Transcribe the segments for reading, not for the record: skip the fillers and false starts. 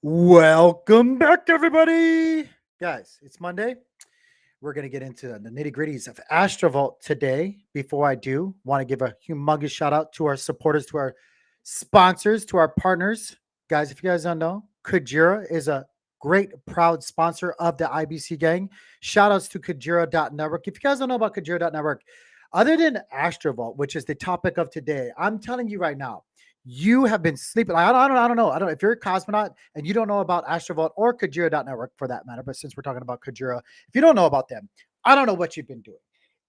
Welcome back, everybody. Guys, it's Monday. We're going to get into the nitty gritties of Astrovault today. Before I do, want to give a humongous shout out to our supporters, to our sponsors, to our partners. Guys, if you guys don't know, Kujira is a great, proud sponsor of the IBC gang. Shout outs to Kujira.network. If you guys don't know about Kujira.network, other than Astrovault, which is the topic of today, I'm telling you right now, you have been sleeping. I don't know. I don't know if you're a cosmonaut and you don't know about Astrovault or Kujira.network for that matter. But since we're talking about Kujira, if you don't know about them, I don't know what you've been doing.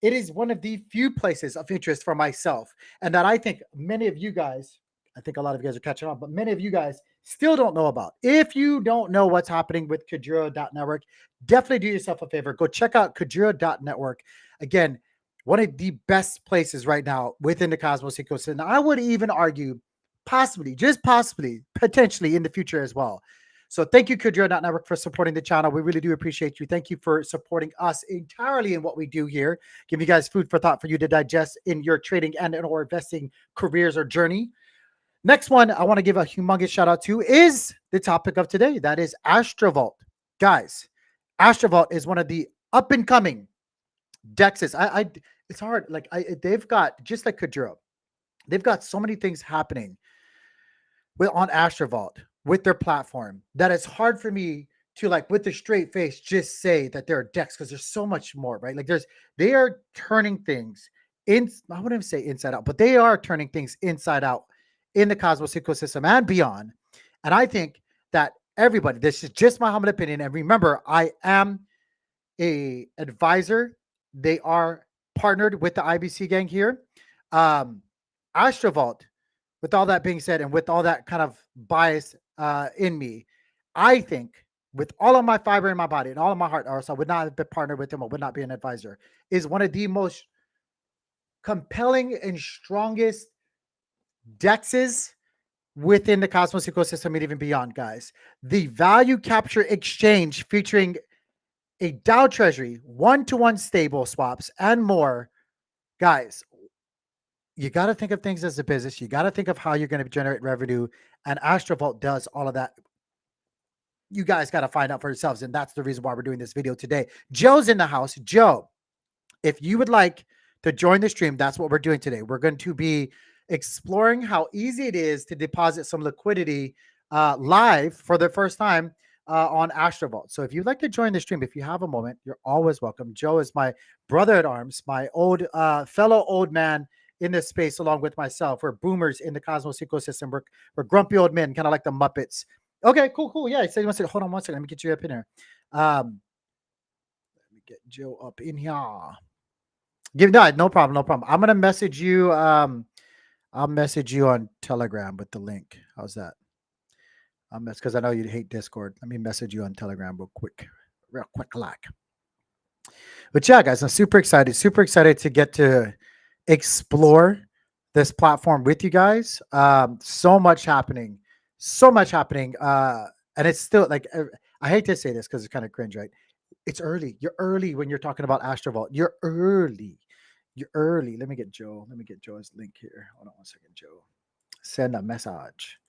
It is one of the few places of interest for myself, and that I think many of you guys, I think a lot of you guys are catching on, but many of you guys still don't know about. If you don't know what's happening with Kujira.network, definitely do yourself a favor. Go check out Kujira.network. Again, one of the best places right now within the Cosmos ecosystem. I would even argue possibly, just possibly, potentially in the future as well. So thank you, Kujira.network, for supporting the channel. We really do appreciate you. Thank you for supporting us entirely in what we do here. Give you guys food for thought for you to digest in your trading and or investing careers or journey. Next one I want to give a humongous shout out to is the topic of today. That is Astrovault. Guys, Astrovault is one of the up and coming dexes. It's hard. They've got, just like Kujira, they've got so many things happening on Astrovault with their platform that it's hard for me to, like, with a straight face just say that they're decks, because there's so much more, right? Like they are turning things in, I wouldn't even say inside out, but they are turning things inside out in the Cosmos ecosystem and beyond. And I think that everybody, this is just my humble opinion. And remember, I am a advisor. They are partnered with the IBC gang here. Astrovault, with all that being said, and with all that kind of bias in me, I think with all of my fiber in my body and all of my heart, or else I would not have been partnered with him, I would not be an advisor, is one of the most compelling and strongest dexes within the Cosmos ecosystem and even beyond, guys. The value capture exchange featuring a DAO treasury, one-to-one stable swaps, and more. Guys, you got to think of things as a business. You got to think of how you're going to generate revenue. And Astrovault does all of that. You guys got to find out for yourselves. And that's the reason why we're doing this video today. Joe's in the house. Joe, if you would like to join the stream, that's what we're doing today. We're going to be exploring how easy it is to deposit some liquidity live for the first time on Astrovault. So if you'd like to join the stream, if you have a moment, you're always welcome. Joe is my brother at arms, my old fellow old man in this space, along with myself. We're boomers in the Cosmos ecosystem. We're grumpy old men, kind of like the Muppets. Okay, cool. Yeah, he said he wants to hold on one second. Let me get you up in here. Let me get Joe up in here. No problem. I'm gonna message you. I'll message you on Telegram with the link. How's that? Because I know you hate Discord. Let me message you on Telegram real quick like. But yeah, guys, I'm super excited to get to explore this platform with you guys. So much happening. And it's still, like, I hate to say this because it's kind of cringe, right? It's early. You're early when you're talking about Astrovault. You're early. Let me get Joe's link here. Hold on one second, Joe. Send a message.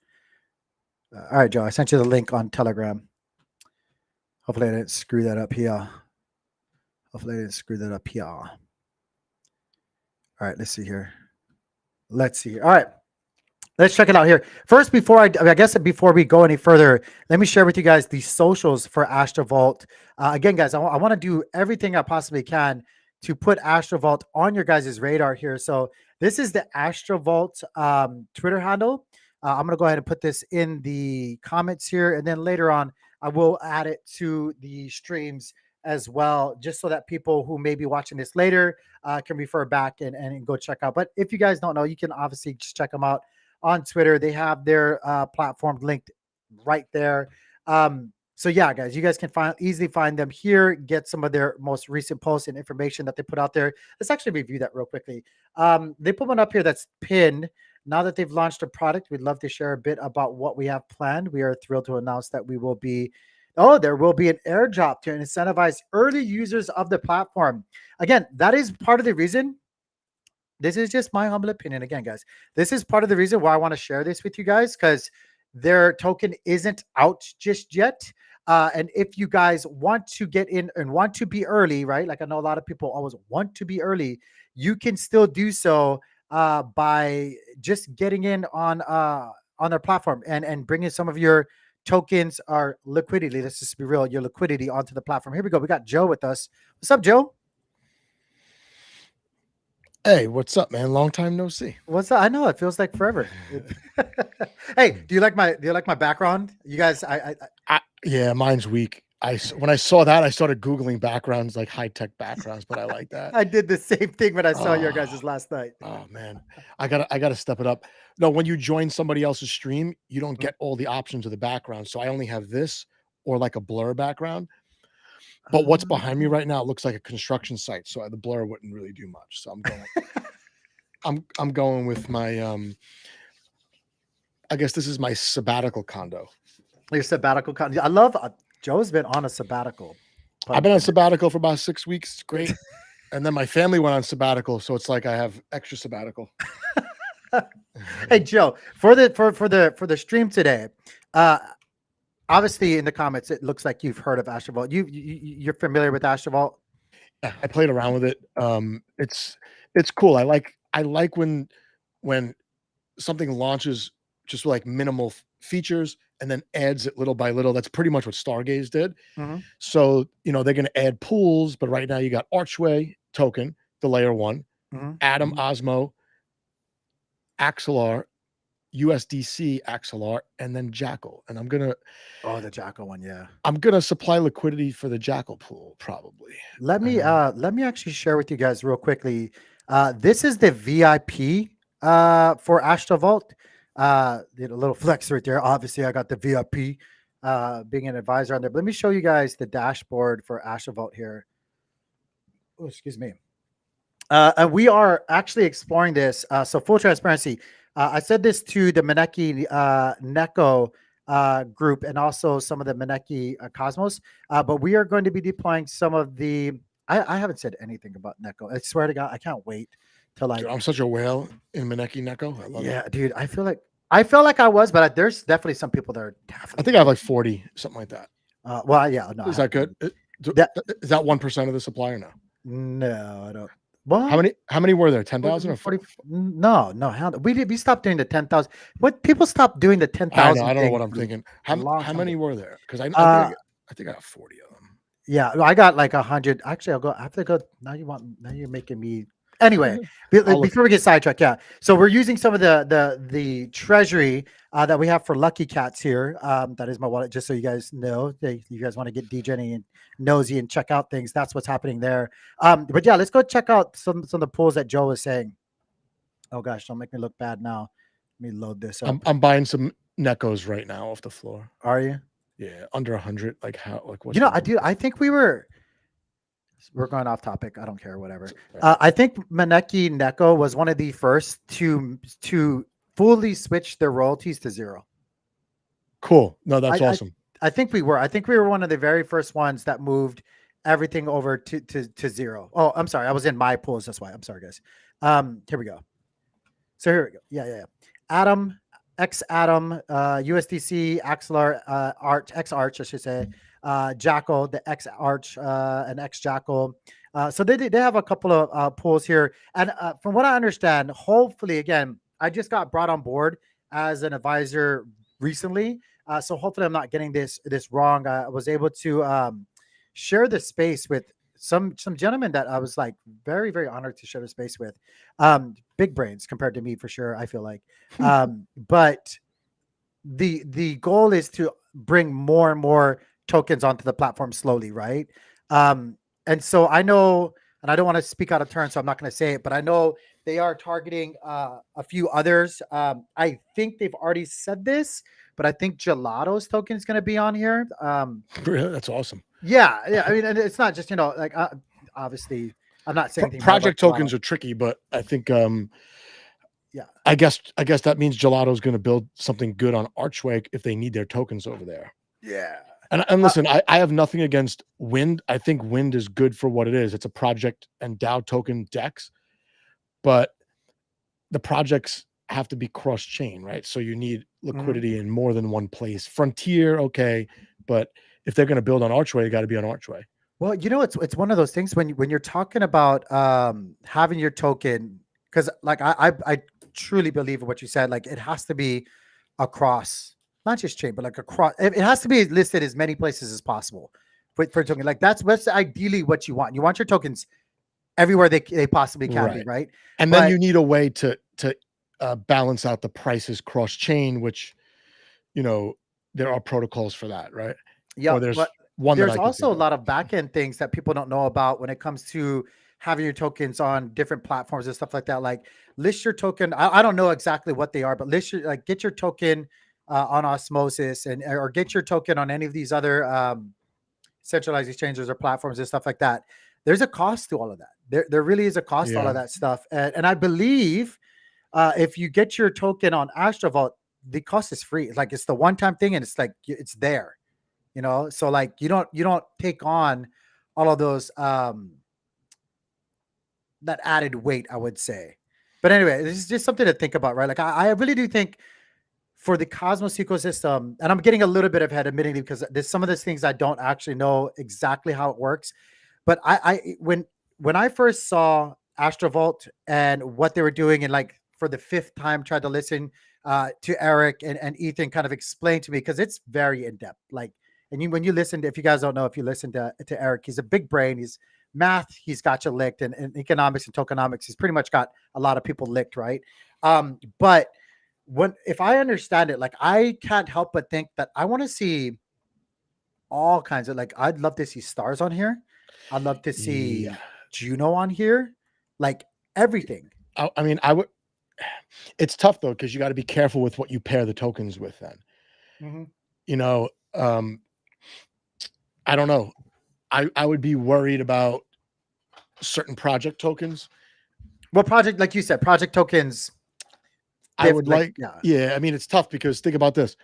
All right, Joe, I sent you the link on Telegram. Hopefully I didn't screw that up here. All right, let's see here. All right, let's check it out here. First, before we go any further, let me share with you guys the socials for Astrovault. Again, guys, I want to do everything I possibly can to put Astrovault on your guys' radar here. So this is the Astrovault Twitter handle. I'm going to go ahead and put this in the comments here. And then later on, I will add it to the streams as well, just so that people who may be watching this later can refer back and go check out. But if you guys don't know, you can obviously just check them out on Twitter. They have their platform linked right there. So yeah, guys, you guys can easily find them here, get some of their most recent posts and information that they put out there. Let's actually review that real quickly. They put one up here that's pinned. Now that they've launched a product, we'd love to share a bit about what we have planned. We are thrilled to announce that there will be an airdrop to incentivize early users of the platform. Again, that is part of the reason. This is just my humble opinion. Again, guys, this is part of the reason why I want to share this with you guys, because their token isn't out just yet. And if you guys want to get in and want to be early, right? Like I know a lot of people always want to be early. You can still do so by just getting in on their platform and bringing some of your tokens or liquidity. Let's just be real, your liquidity onto the platform. Here we go. We got Joe with us. What's up, Joe? Hey, what's up, man? Long time no see. What's up? I know it feels like forever. Hey, do you like my background? You guys, Yeah, mine's weak. When I saw that, I started Googling backgrounds, like high-tech backgrounds, but I like that. I did the same thing when I saw your guys' last night. Oh man, I gotta step it up. No, when you join somebody else's stream, you don't get all the options of the background. So I only have this or like a blur background. But what's behind me right now looks like a construction site, so the blur wouldn't really do much. So I'm going with my I guess this is my sabbatical condo. Your sabbatical condo. I love Joe's been on a sabbatical. I've been on sabbatical for about 6 weeks. It's great. And then my family went on sabbatical, so it's like I have extra sabbatical. Hey Joe, for the stream today, obviously in the comments it looks like you've heard of Astrovault. You're familiar with Astrovault? Yeah, I played around with it. It's cool. I like when something launches just like minimal features and then adds it little by little. That's pretty much what Stargaze did. Mm-hmm. So, they're going to add pools, but right now you got Archway token, the layer 1, Atom, Osmo, Accelerator, USDC, Accelerator, and then Jackal. And I'm going to... Oh, the Jackal one, yeah. I'm going to supply liquidity for the Jackal pool, probably. Let me actually share with you guys real quickly. This is the VIP for Astrovault. Did a little flex right there. Obviously, I got the VIP being an advisor on there. But let me show you guys the dashboard for Astrovault here. Oh, excuse me. And we are actually exploring this. So full transparency. I said this to the Maneki Neko group and also some of the Maneki Cosmos. But we are going to be deploying some of the. I haven't said anything about Neko. I swear to God, I can't wait till Dude, I'm such a whale in Maneki Neko. I love it. Dude, I feel like I was, but there's definitely some people that are definitely. I think I have like 40, something like that. Well, yeah, no. Is that good? Is that 1% of the supply or no? No, I don't. What? How many were there? 10,000 or 40? No. We stopped doing the 10,000. What people stopped doing the 10,000? I don't know what I'm thinking. How many were there? Because I think I have 40 of them. Yeah, I got like 100. Actually, I'll go. I have to go. Now you're making me. Anyway, before we get sidetracked, yeah. So we're using some of the treasury that we have for Lucky Cats here. That is my wallet, just so you guys know. You guys want to get DJing and nosy and check out things. That's what's happening there. But yeah, let's go check out some of the pools that Joe was saying. Oh gosh, don't make me look bad now. Let me load this up. I'm buying some Nekos right now off the floor. Are you? Yeah, under 100. Like how? Like what? I think we're going off topic. I don't care, whatever. I think Maneki Neko was one of the first to fully switch their royalties to 0. Cool. No, that's awesome. I think we were. I think we were one of the very first ones that moved everything over to 0. Oh, I'm sorry. I was in my pools. That's why. I'm sorry, guys. Here we go. So here we go. Yeah. Atom, X Atom, USDC, Axlar, X Arch, I should say. Jackal, the X Arch, and X Jackal. So they have a couple of pools here, and from what I understand, hopefully, again, I just got brought on board as an advisor recently, so hopefully I'm not getting this wrong. I was able to share the space with some gentlemen that I was like very, very honored to share the space with. Big brains compared to me for sure, I feel like. But the goal is to bring more and more tokens onto the platform slowly, right? And so I know, and I don't want to speak out of turn, so I'm not going to say it, but I know they are targeting a few others. I think they've already said this, but I think Gelato's token is going to be on here. Really? That's awesome. Yeah. I mean, and it's not just, like obviously I'm not saying project tokens are tricky, but I think yeah, I guess that means Gelato's going to build something good on Archway if they need their tokens over there. Yeah. And listen, I have nothing against Wind. I think Wind is good for what it is. It's a project and DAO token DEX, but the projects have to be cross chain, right? So you need Mhm. liquidity in more than one place. Frontier, okay, but if they're going to build on Archway, you got to be on Archway. Well, it's one of those things when you're talking about having your token, because like I truly believe in what you said. Like it has to be across, not just chain, but like across. It has to be listed as many places as possible for token. Like that's ideally what you want. You want your tokens everywhere they possibly can be, Right. right? And then But you need a way to balance out the prices cross chain, which there are protocols for that, right? yeah, Or there's but one that there's I can also think a of. lot of back end things that people don't know about when it comes to having your tokens on different platforms and stuff like that. Like list your token. I don't know exactly what they are, but list your like get your token on Osmosis and or get your token on any of these other centralized exchanges or platforms and stuff like that. There's a cost to all of that. There really is a cost to all Yeah. of that stuff. And I believe if you get your token on Astrovault, the cost is free. Like it's the one-time thing and it's like it's there, so like you don't take on all of those that added weight, I would say. But anyway, this is just something to think about, right? Like I really do think for the Cosmos ecosystem, and I'm getting a little bit ahead, admittingly, because there's some of those things I don't actually know exactly how it works. But when I first saw Astrovault and what they were doing, and like for the fifth time tried to listen to Eric and Ethan kind of explain to me, because it's very in depth. Like, and when you listen to, if you guys don't know, if you listen to Eric, he's a big brain. He's math, he's got you licked, and economics and tokenomics, he's pretty much got a lot of people licked, right? But if I understand it, like I can't help but think that I want to see all kinds of, like I'd love to see stars on here. I'd love to Yeah. see Juno on here, like everything. I mean, I would. It's tough though because you got to be careful with what you pair the tokens with. Then Mhm. you know, um, I don't know. I would be worried about certain project tokens. What project, like you said, project tokens? I would Like, like, yeah. yeah. I mean, it's tough because think about this: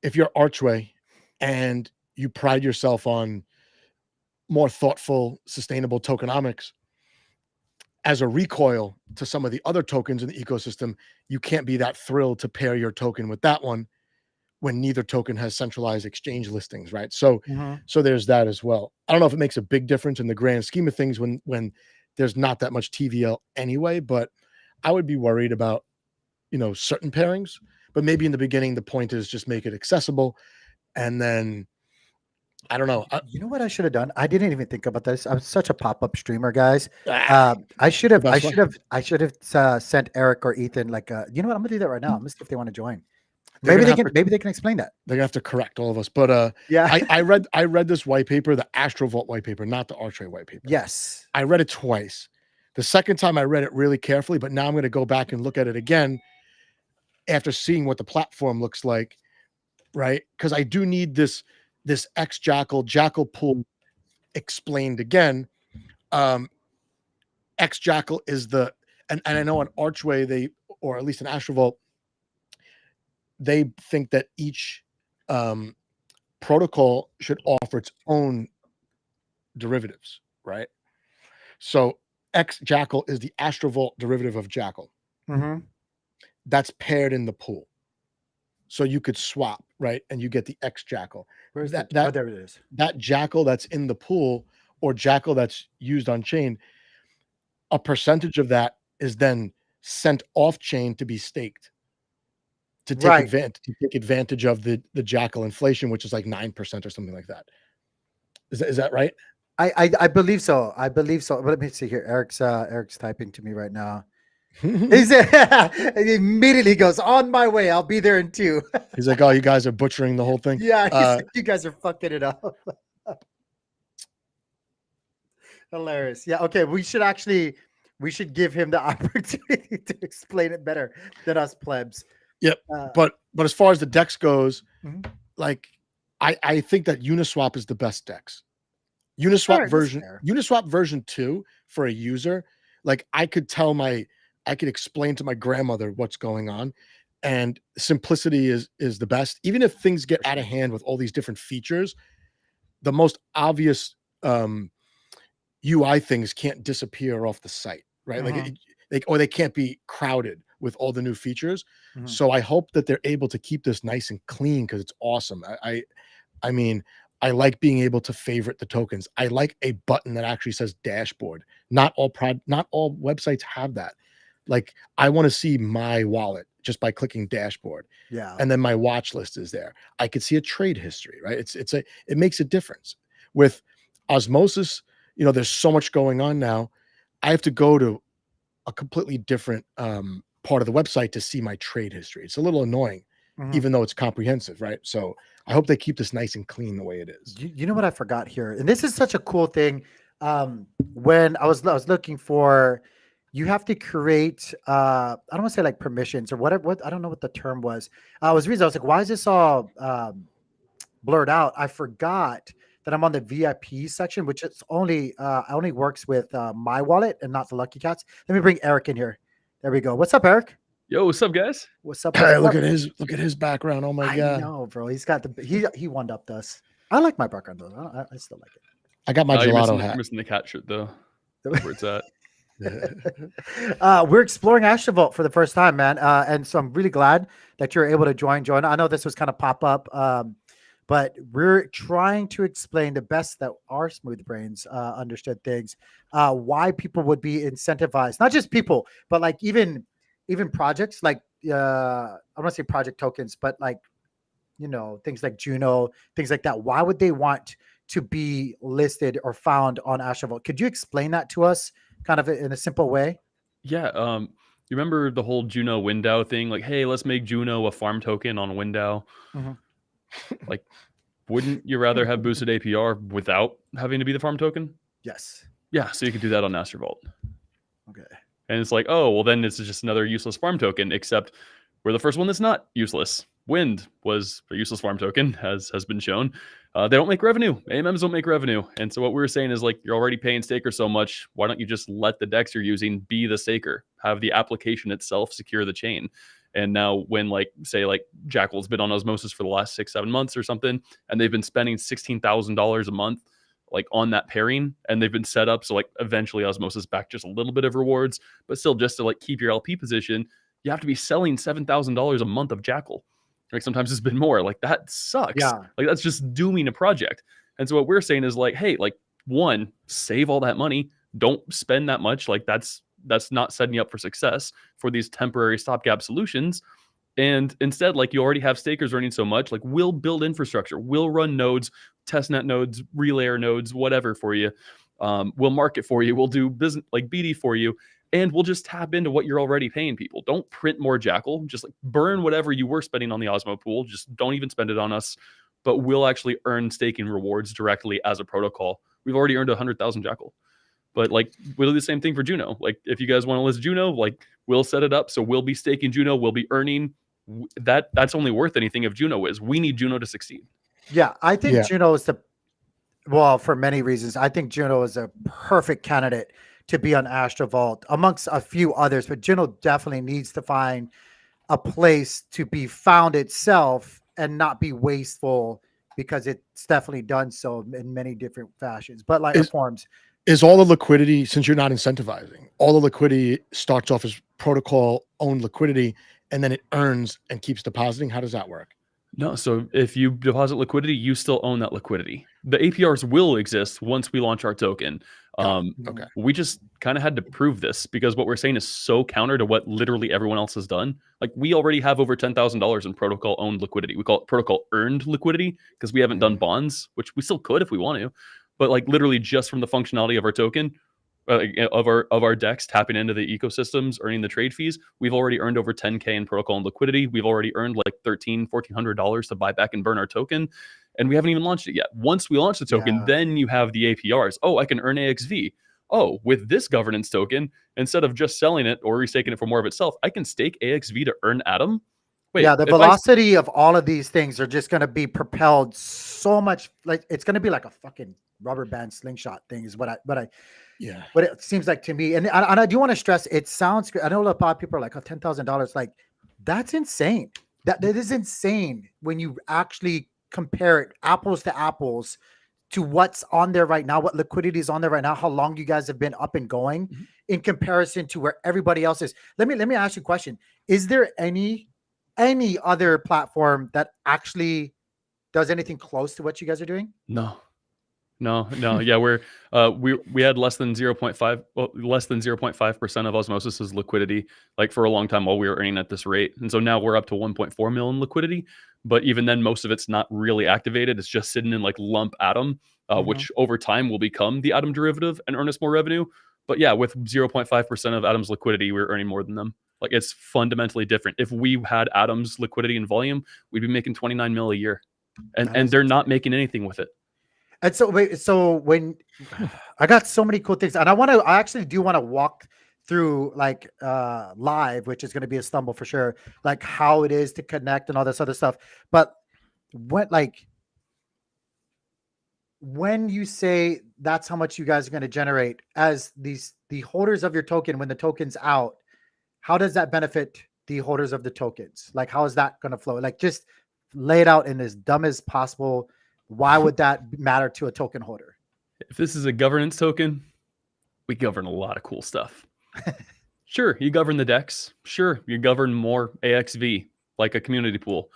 if you're Archway and you pride yourself on more thoughtful, sustainable tokenomics, as a recoil to some of the other tokens in the ecosystem, you can't be that thrilled to pair your token with that one when neither token has centralized exchange listings, right? So, Mhm. so there's that as well. I don't know if it makes a big difference in the grand scheme of things when there's not that much TVL anyway, but I would be worried about certain pairings. But maybe in the beginning, the point is just make it accessible, and then I don't know. You know what I should have done? I didn't even think about this. I'm such a pop-up streamer, guys. Ah, I should the have, I best way. should have, I should have sent Eric or Ethan. Like, you know what? I'm gonna do that right now. I'm gonna see if they want to join. They're Maybe gonna they have can. to Maybe they can explain that. they're gonna have to correct all of us. But Yeah. I read this white paper, the Astrovault white paper, not the Archway white paper. Yes. I read it twice. The second time I read it really carefully, but now I'm going to go back and look at it again after seeing what the platform looks like, right? Because I do need this XJackal Jackal Pull explained again. XJackal is and I know on Archway or at least in Astrovault, they think that each protocol should offer its own derivatives, right? So XJackal is the Astrovault derivative of Jackal. Mm-hmm. That's paired in the pool. So you could swap, right? And you get the XJackal. Where's That the? Oh, that there it is. that Jackal that's in the pool or Jackal that's used on chain, a percentage of that is then sent off chain to be staked Right. to take advantage of the Jackal inflation, which is like 9% or something like that. Is that right? I believe so. I believe so. But let me see here. Eric's typing to me right now. He immediately goes, on my way. I'll be there in 2. He's like, oh, you guys are butchering the whole thing. Yeah, he's like, you guys are fucking it up. Hilarious. Yeah. Okay. We should give him the opportunity to explain it better than us plebs. Yep. Uh, But as far as the DEX goes, Mhm. like I think that Uniswap is the best DEX. Fair, that's fair. Uniswap version 2 for a user, like I could explain to my grandmother what's going on, and simplicity is the best. Even if things get out of hand with all these different features, the most obvious UI things can't disappear off the site, right? Mhm. Or they can't be crowded with all the new features. Mhm. So I hope that they're able to keep this nice and clean because it's awesome. I mean, I like being able to favorite the tokens. I like a button that actually says dashboard. Not all websites have that. Like I want to see my wallet just by clicking dashboard. Yeah. And then my watch list is there. I could see a trade history, right? It makes a difference. With Osmosis, there's so much going on now. I have to go to a completely different part of the website to see my trade history. It's a little annoying, Mhm. even though it's comprehensive, right? So I hope they keep this nice and clean the way it is. You know what I forgot here, and this is such a cool thing. When I was looking for, you have to create. I don't want to say like permissions or whatever. What I don't know what the term was. I was reading. I was like, why is this all blurred out? I forgot that I'm on the VIP section, which is only works with my wallet and not the Lucky Cats. Let me bring Eric in here. There we go. What's up, Eric? Yo, what's up, guys? What's up? Hey, What's look up? at his background. Oh my I god. know, bro. He's got he one upped us. I like my background though. I still like it. I got my You're gelato you're hat. missing the cat shirt though. That's where it's at. We're exploring Astrovault for the first time, man. And so I'm really glad that you're able to join. I know this was kind of pop up, but we're trying to explain the best that our smooth brains understood things, why people would be incentivized, not just people, but like even projects like I don't want to say project tokens, but like things like Juno, things like that. Why would they want to be listed or found on Astrovault? Could you explain that to us kind of in a simple way? Yeah. You remember the whole Juno Window thing? Like, hey, let's make Juno a farm token on Window. Mhm. Like, wouldn't you rather have boosted APR without having to be the farm token? Yes. Yeah. So you could do that on Astrovault. Okay. And it's like, oh, well, then it's just another useless farm token, except we're the first one that's not useless. Wind was a useless farm token, as has been shown. They don't make revenue. AMMs don't make revenue. And so what we were saying is like, you're already paying staker so much. Why don't you just let the DEX you're using be the staker? Have the application itself secure the chain. And now when like, say like Jackal's been on Osmosis for the last 6-7 months or something, and they've been spending $16,000 a month like on that pairing, and they've been set up so like eventually Osmosis back just a little bit of rewards, but still just to like keep your LP position, you have to be selling $7,000 a month of Jackal. Like sometimes it's been more. Like that sucks. Yeah. Like that's just dooming a project. And so what we're saying is like, hey, like one, save all that money. Don't spend that much. Like that's not setting you up for success for these temporary stopgap solutions. And instead, like you already have stakers earning so much, like we'll build infrastructure, we'll run nodes, testnet nodes, relayer nodes, whatever for you. We'll market for you. We'll do business like BD for you. And we'll just tap into what you're already paying people. Don't print more Jackal. Just like burn whatever you were spending on the Osmo pool. Just don't even spend it on us. But we'll actually earn staking rewards directly as a protocol. We've already earned 100,000 Jackal. But like we'll do the same thing for Juno. Like if you guys want to list Juno, like we'll set it up so we'll be staking Juno. We'll be earning that's only worth anything if Juno is. We need Juno to succeed. Yeah, I think Yeah. Juno is well, for many reasons. I think Juno is a perfect candidate to be on Astrovault amongst a few others, but Juno definitely needs to find a place to be found itself and not be wasteful because it's definitely done so in many different fashions, but like forms. Is all the liquidity, since you're not incentivizing, all the liquidity starts off as protocol owned liquidity and then it earns and keeps depositing? How does that work? No, so if you deposit liquidity, you still own that liquidity. The APRs will exist once we launch our token. Okay. We just kind of had to prove this because what we're saying is so counter to what literally everyone else has done. Like we already have over $10,000 in protocol owned liquidity. We call it protocol earned liquidity because we haven't done bonds, which we still could if we want to. But like literally just from the functionality of our token, of our DEX tapping into the ecosystems, earning the trade fees, we've already earned over 10K in protocol and liquidity. We've already earned like $1,400 to buy back and burn our token, and we haven't even launched it yet. Once we launch the token, then you have the APRs. Oh, I can earn AXV. Oh, with this governance token, instead of just selling it or restaking it for more of itself, I can stake AXV to earn Atom. Wait, yeah, the velocity of all of these things are just going to be propelled so much. Like it's going to be like a fucking rubber band slingshot thing is what it seems like to me. And I do want to stress, it sounds good. I know a lot of people are like, oh, $10,000. Like that's insane. That is insane when you actually compare it apples to apples to what's on there right now, what liquidity is on there right now, how long you guys have been up and going in comparison to where everybody else is. Let me ask you a question. Is there any other platform that actually does anything close to what you guys are doing? No. Yeah, we had less than 0.5% of osmosis's liquidity like for a long time while we were earning at this rate. And so now we're up to 1.4 million liquidity, but even then most of it's not really activated. It's just sitting in like lump atom, which over time will become the atom derivative and earn us more revenue. But yeah, with 0.5% of Atom's liquidity, we're earning more than them. Like it's fundamentally different. If we had Atom's liquidity and volume, we'd be making 29 mil a year, and they're not making anything with it. And so wait, so when I got so many cool things, and I actually do want to walk through like live, which is going to be a stumble for sure, like how it is to connect and all this other stuff. But when you say that's how much you guys are going to generate as the holders of your token, when the token's out, how does that benefit the holders of the tokens? Like, how is that going to flow? Like, just lay it out in as dumb as possible. Why would that matter to a token holder? If this is a governance token, we govern a lot of cool stuff. Sure, you govern the DEX. Sure, you govern more AXV, like a community pool.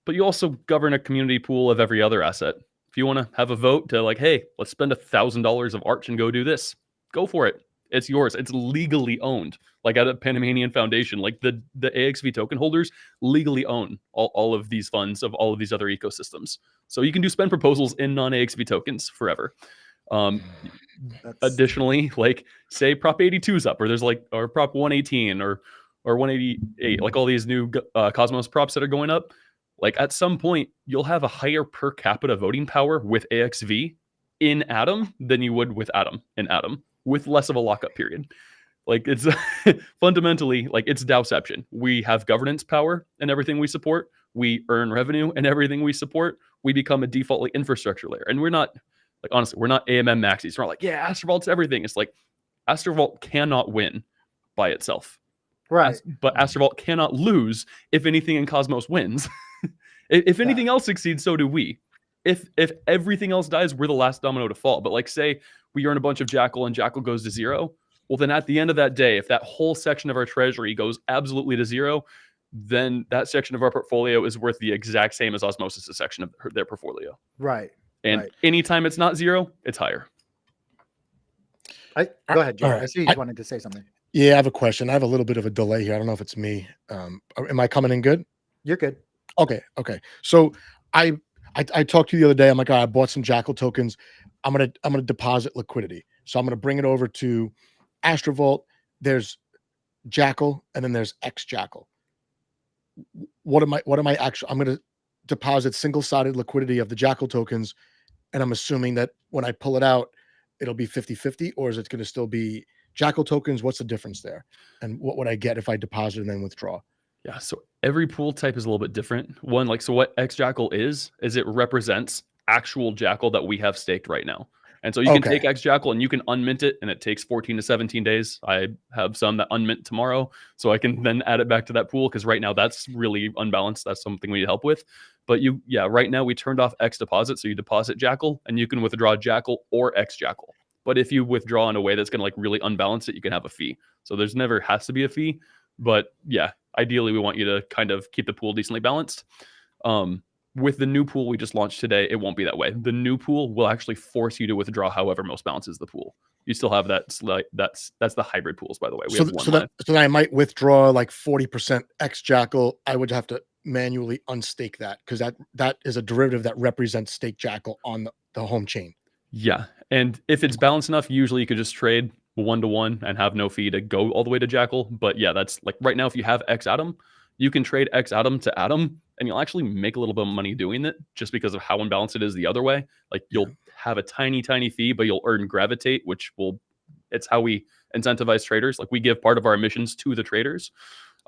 But you also govern a community pool of every other asset. If you want to have a vote to like, hey, let's spend $1,000 of Arch and go do this, go for it. It's yours. It's legally owned. Like at a Panamanian Foundation, like the AXV token holders legally own all of these funds of all of these other ecosystems. So you can do spend proposals in non-AXV tokens forever. Additionally, like say Prop 82's up, or there's like, or Prop 118 or 188, like all these new Cosmos props that are going up. Like at some point, you'll have a higher per capita voting power with AXV in Atom than you would with Atom in Atom, with less of a lockup period. Like it's fundamentally like it's DAOception. We have governance power in everything we support. We earn revenue in everything we support. We become a default like infrastructure layer. And we're not like, honestly, we're not AMM maxis. We're not like, yeah, Astrovault's everything. It's like Astrovault cannot win by itself. Right. But Astrovault cannot lose if anything in Cosmos wins. If anything else succeeds, so do we. If everything else dies, we're the last domino to fall. But like say we earn a bunch of Jackal and Jackal goes to zero. Well, then at the end of that day, if that whole section of our treasury goes absolutely to zero, then that section of our portfolio is worth the exact same as Osmosis' section of their portfolio. Right. And anytime it's not zero, it's higher. Go ahead, Joe. Right. I see you wanted to say something. Yeah, I have a question. I have a little bit of a delay here. I don't know if it's me. Am I coming in good? You're good. Okay. So I talked to you the other day. I'm like, all right, I bought some Jackal tokens. I'm gonna deposit liquidity. So I'm gonna bring it over to Astrovault. There's Jackal, and then there's X Jackal. What am I actually? I'm gonna deposit single-sided liquidity of the Jackal tokens, and I'm assuming that when I pull it out, it'll be 50-50, or is it gonna still be Jackal tokens? What's the difference there? And what would I get if I deposit and then withdraw? Yeah, so every pool type is a little bit different. One, like, so what XJackal is it represents actual Jackal that we have staked right now. And so you can take XJackal and you can unmint it, and it takes 14 to 17 days. I have some that unmint tomorrow, so I can then add it back to that pool, because right now that's really unbalanced. That's something we need help with. But right now we turned off X deposit, so you deposit Jackal, and you can withdraw Jackal or XJackal. But if you withdraw in a way that's going to like really unbalance it, you can have a fee. So there's never has to be a fee. But yeah, ideally we want you to kind of keep the pool decently balanced. With the new pool we just launched today, it won't be that way. The new pool will actually force you to withdraw however most balances the pool. You still have that. That's the hybrid pools, by the way. So then I might withdraw like 40% X Jackal. I would have to manually unstake that, because that is a derivative that represents stake Jackal on the home chain. Yeah, and if it's balanced enough, usually you could just trade 1-to-1 and have no fee to go all the way to Jackal. But yeah, that's like right now, if you have X Atom, you can trade X Atom to Atom, and you'll actually make a little bit of money doing it, just because of how unbalanced it is the other way. Like you'll have a tiny fee, but you'll earn gravitate, it's how we incentivize traders. Like we give part of our emissions to the traders,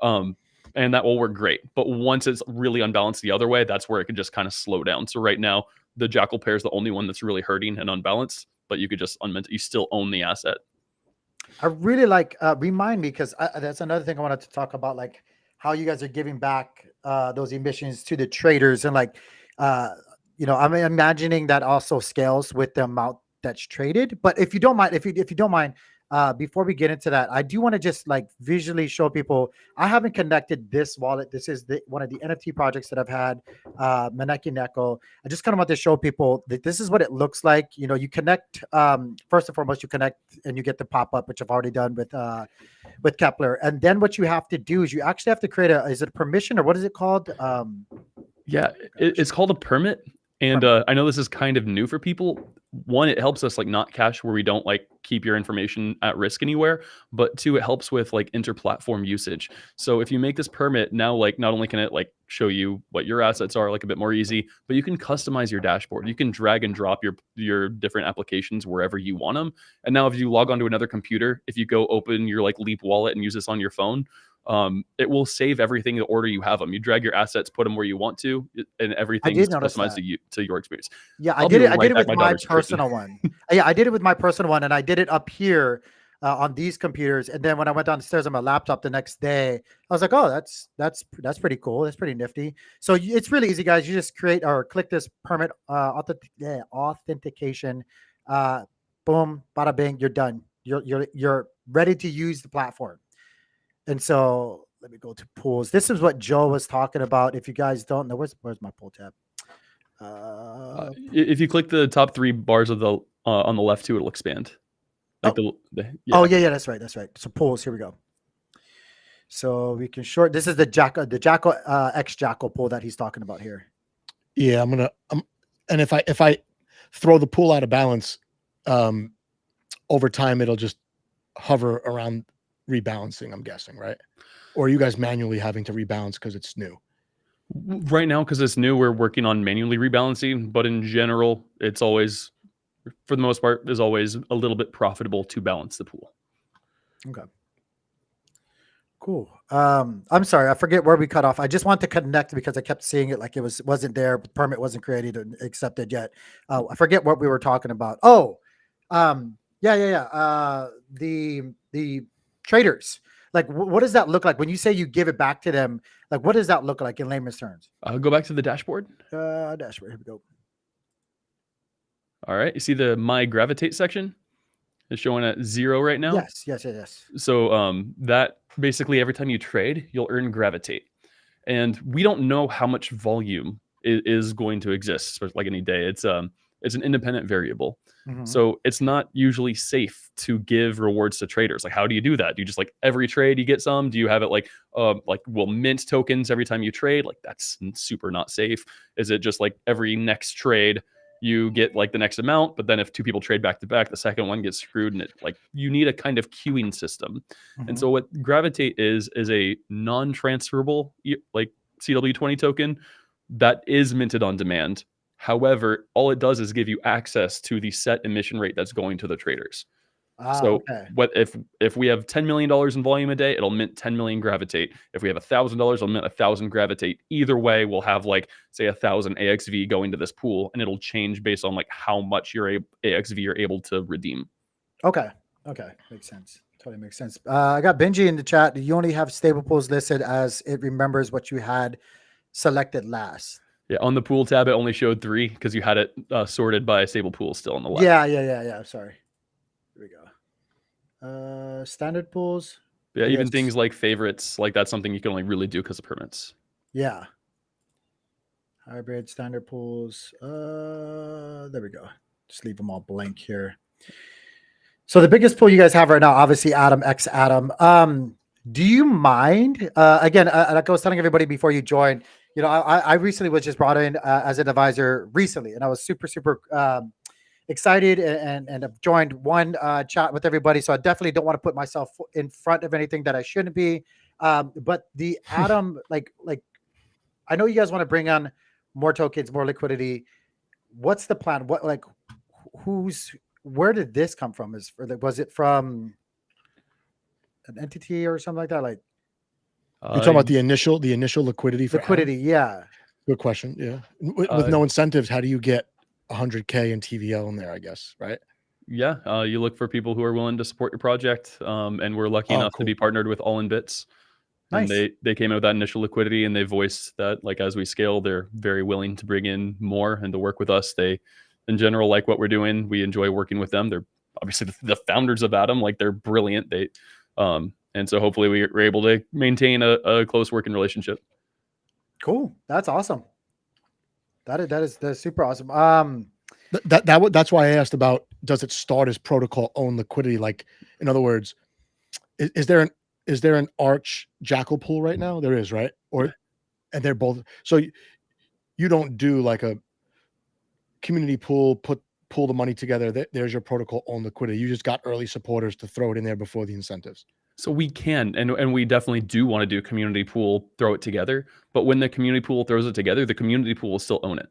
and that will work great. But once it's really unbalanced the other way, that's where it can just kind of slow down. So right now, the Jackal pair is the only one that's really hurting and unbalanced, but you could just unmint it. You still own the asset. I really like, remind me, because that's another thing I wanted to talk about, like how you guys are giving back those emissions to the traders, and like I'm imagining that also scales with the amount that's traded. But if you don't mind, if you don't mind, before we get into that, I do want to just like visually show people. I haven't connected this wallet. This is one of the NFT projects that I've had, Neko. I just kind of want to show people that this is what it looks like. You connect. First and foremost, you connect and you get the pop up, which I've already done with Kepler. And then what you have to do is you actually have to create is it a permission or what is it called? Yeah, it's called a permit. And I know this is kind of new for people. One, it helps us like not cache where we don't like keep your information at risk anywhere. But two, it helps with like inter-platform usage. So if you make this permit now, like not only can it like show you what your assets are like a bit more easy, but you can customize your dashboard. You can drag and drop your different applications wherever you want them. And now if you log onto another computer, if you go open your like Leap wallet and use this on your phone, it will save everything in the order you have them. You drag your assets, put them where you want to, and everything is customized to your experience. Yeah, I did it with my personal one. Yeah, I did it with my personal one, and I did it up here on these computers. And then when I went downstairs on my laptop the next day, I was like, oh, that's pretty cool. That's pretty nifty. So it's really easy, guys. You just create or click this permit authentication. Boom, bada bing, you're done. You're ready to use the platform. And so let me go to pools. This is what Joe was talking about. If you guys don't know, where's my pool tab? If you click the top 3 bars of the on the left too, it'll expand. Like yeah. Oh yeah, that's right. So pools. Here we go. So we can short. This is the Jackal X Jackal pool that he's talking about here. Yeah, and if I throw the pool out of balance, over time it'll just hover around rebalancing, I'm guessing, right? Or are you guys manually having to rebalance because it's new? Right now, because it's new, we're working on manually rebalancing, but in general, it's always, for the most part, is always a little bit profitable to balance the pool. Okay. Cool. I'm sorry, I forget where we cut off. I just want to connect because I kept seeing it like it wasn't there, but permit wasn't created and accepted yet. I forget what we were talking about. Oh, yeah. The traders, like what does that look like when you say you give it back to them? Like what does that look like in layman's terms? Go back to the dashboard. Here we go. All right, you see the my gravitate section is showing at 0 right now. Yes. So that basically every time you trade, you'll earn gravitate, and we don't know how much volume is going to exist, like any day. It's an independent variable. Mm-hmm. So it's not usually safe to give rewards to traders. Like, how do you do that? Do you just like every trade you get some? Do you have it like will mint tokens every time you trade? Like that's super not safe. Is it just like every next trade you get like the next amount, but then if 2 people trade back to back, the second one gets screwed, and it like you need a kind of queuing system. Mm-hmm. And so what gravitate is a non-transferable like CW20 token that is minted on demand. However, all it does is give you access to the set emission rate that's going to the traders. What if we have $10 million in volume a day, it'll mint 10 million gravitate. If we have $1,000, it'll mint 1,000 gravitate. Either way, we'll have like say 1,000 AXV going to this pool, and it'll change based on like how much your AXV you're able to redeem. Okay, makes sense. Totally makes sense. I got Benji in the chat. You only have stable pools listed as it remembers what you had selected last. Yeah, on the pool tab, it only showed 3 because you had it sorted by stable pool still on the left. Yeah. Sorry. Here we go. Standard pools. Yeah, even things like favorites, like that's something you can only really do because of permits. Yeah. Hybrid, standard pools. There we go. Just leave them all blank here. So the biggest pool you guys have right now, obviously Adam X Adam. Do you mind? Again, like I was telling everybody before you joined, I recently was just brought in as an advisor recently, and I was super excited and have joined one chat with everybody. So I definitely don't want to put myself in front of anything that I shouldn't be. But the Adam, like I know you guys want to bring on more tokens, more liquidity. What's the plan? Where did this come from? Was it from an entity or something like that? Like you're talking about the initial liquidity for liquidity. Adam? Yeah. Good question. Yeah. With no incentives, how do you get 100K in TVL in there, I guess, right? Yeah. You look for people who are willing to support your project. And we're lucky enough to be partnered with All in Bits. And Nice. they came in with that initial liquidity, and they voiced that, like, as we scale, they're very willing to bring in more and to work with us. They, in general, like what we're doing. We enjoy working with them. They're obviously the founders of Atom. Like, they're brilliant. And so hopefully we're able to maintain a close working relationship. Cool. That's awesome. That's super awesome. That's why I asked about, does it start as protocol owned liquidity? Like, in other words, is there an Arch Jackal pool right now? There is, right? And they're both. So you don't do like a community pool, pull the money together. There's your protocol owned liquidity. You just got early supporters to throw it in there before the incentives. So we can, and we definitely do want to do community pool, throw it together. But when the community pool throws it together, the community pool will still own it.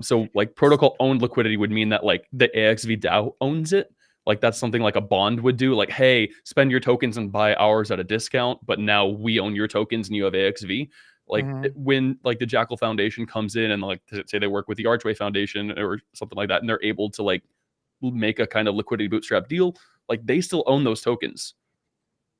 So like protocol owned liquidity would mean that like the AXV DAO owns it. Like that's something like a bond would do. Like, hey, spend your tokens and buy ours at a discount, but now we own your tokens and you have AXV. Like when like the Jackal Foundation comes in and like say they work with the Archway Foundation or something like that, and they're able to like make a kind of liquidity bootstrap deal, like they still own those tokens.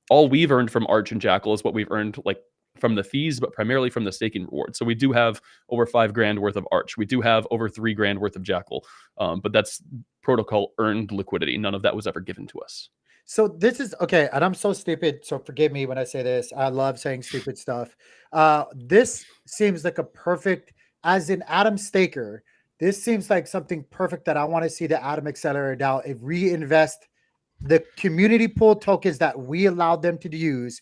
All we've earned from Arch and Jackal is what we've earned like from the fees, but primarily from the staking reward. So we do have over $5,000 worth of Arch. We do have over $3,000 worth of Jackal, but that's protocol earned liquidity. None of that was ever given to us. So this is okay, and I'm so stupid, so forgive me when I say this. I love saying stupid stuff. This seems like a perfect, as an Atom staker, this seems like something perfect that I want to see the Atom Accelerator DAO reinvest the community pool tokens that we allowed them to use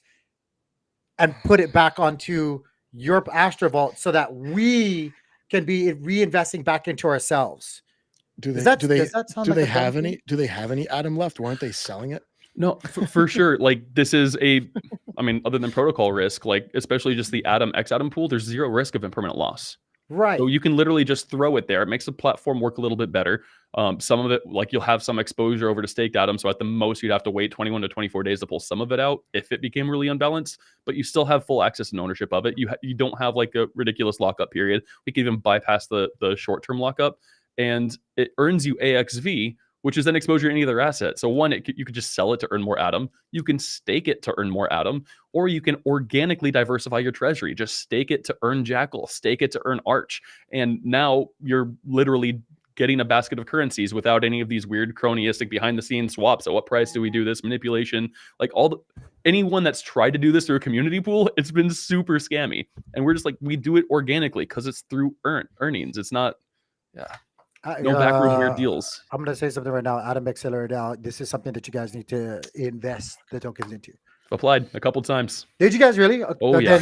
and put it back onto your Astrovault so that we can be reinvesting back into ourselves. Do they have any Atom left? Weren't they selling it? No, for sure. Like this is I mean, other than protocol risk, like especially just the Atom X Atom pool, there's zero risk of impermanent loss. Right. So you can literally just throw it there. It makes the platform work a little bit better. Some of it, like you'll have some exposure over to staked Atom. So at the most, you'd have to wait 21 to 24 days to pull some of it out if it became really unbalanced. But you still have full access and ownership of it. You don't have like a ridiculous lockup period. We can even bypass the short-term lockup. And it earns you AXV, which is then exposure to any other asset. So one, you could just sell it to earn more Atom. You can stake it to earn more Atom, or you can organically diversify your treasury. Just stake it to earn Jackal, stake it to earn Arch. And now you're literally getting a basket of currencies without any of these weird cronyistic behind the scenes swaps. At what price do we do this? Manipulation, like anyone that's tried to do this through a community pool, it's been super scammy. And we're just like, we do it organically because it's through earnings. It's not, no backroom weird deals. I'm going to say something right now. Atom Accelerator DAO, this is something that you guys need to invest the tokens into. Applied a couple times. Did you guys really? Oh, yeah.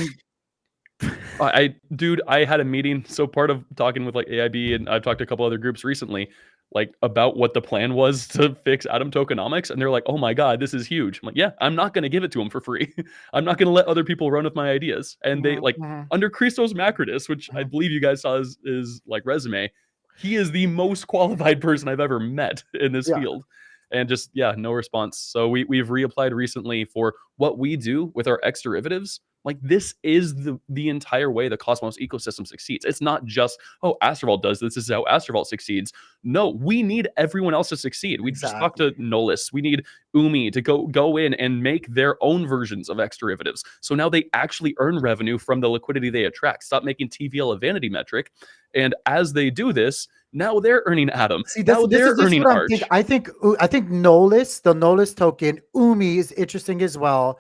Dude, I had a meeting. So part of talking with like AIB, and I've talked to a couple other groups recently, like about what the plan was to fix Atom Tokenomics. And they're like, oh my God, this is huge. I'm like, yeah, I'm not going to give it to them for free. I'm not going to let other people run with my ideas. And they like under Christos Macrodis, which I believe you guys saw his like resume. He is the most qualified person I've ever met in this field. And just, no response. So we've reapplied recently for what we do with our X derivatives. Like this is the entire way the Cosmos ecosystem succeeds. It's not just, oh, Astrovault does this. This is how Astrovault succeeds. No, we need everyone else to succeed. We just talked to Nolus. We need Umi to go in and make their own versions of X derivatives. So now they actually earn revenue from the liquidity they attract. Stop making TVL a vanity metric. And as they do this, now they're earning Atom. Now they're earning Arch. I think Nolus, the Nolus token, Umi is interesting as well.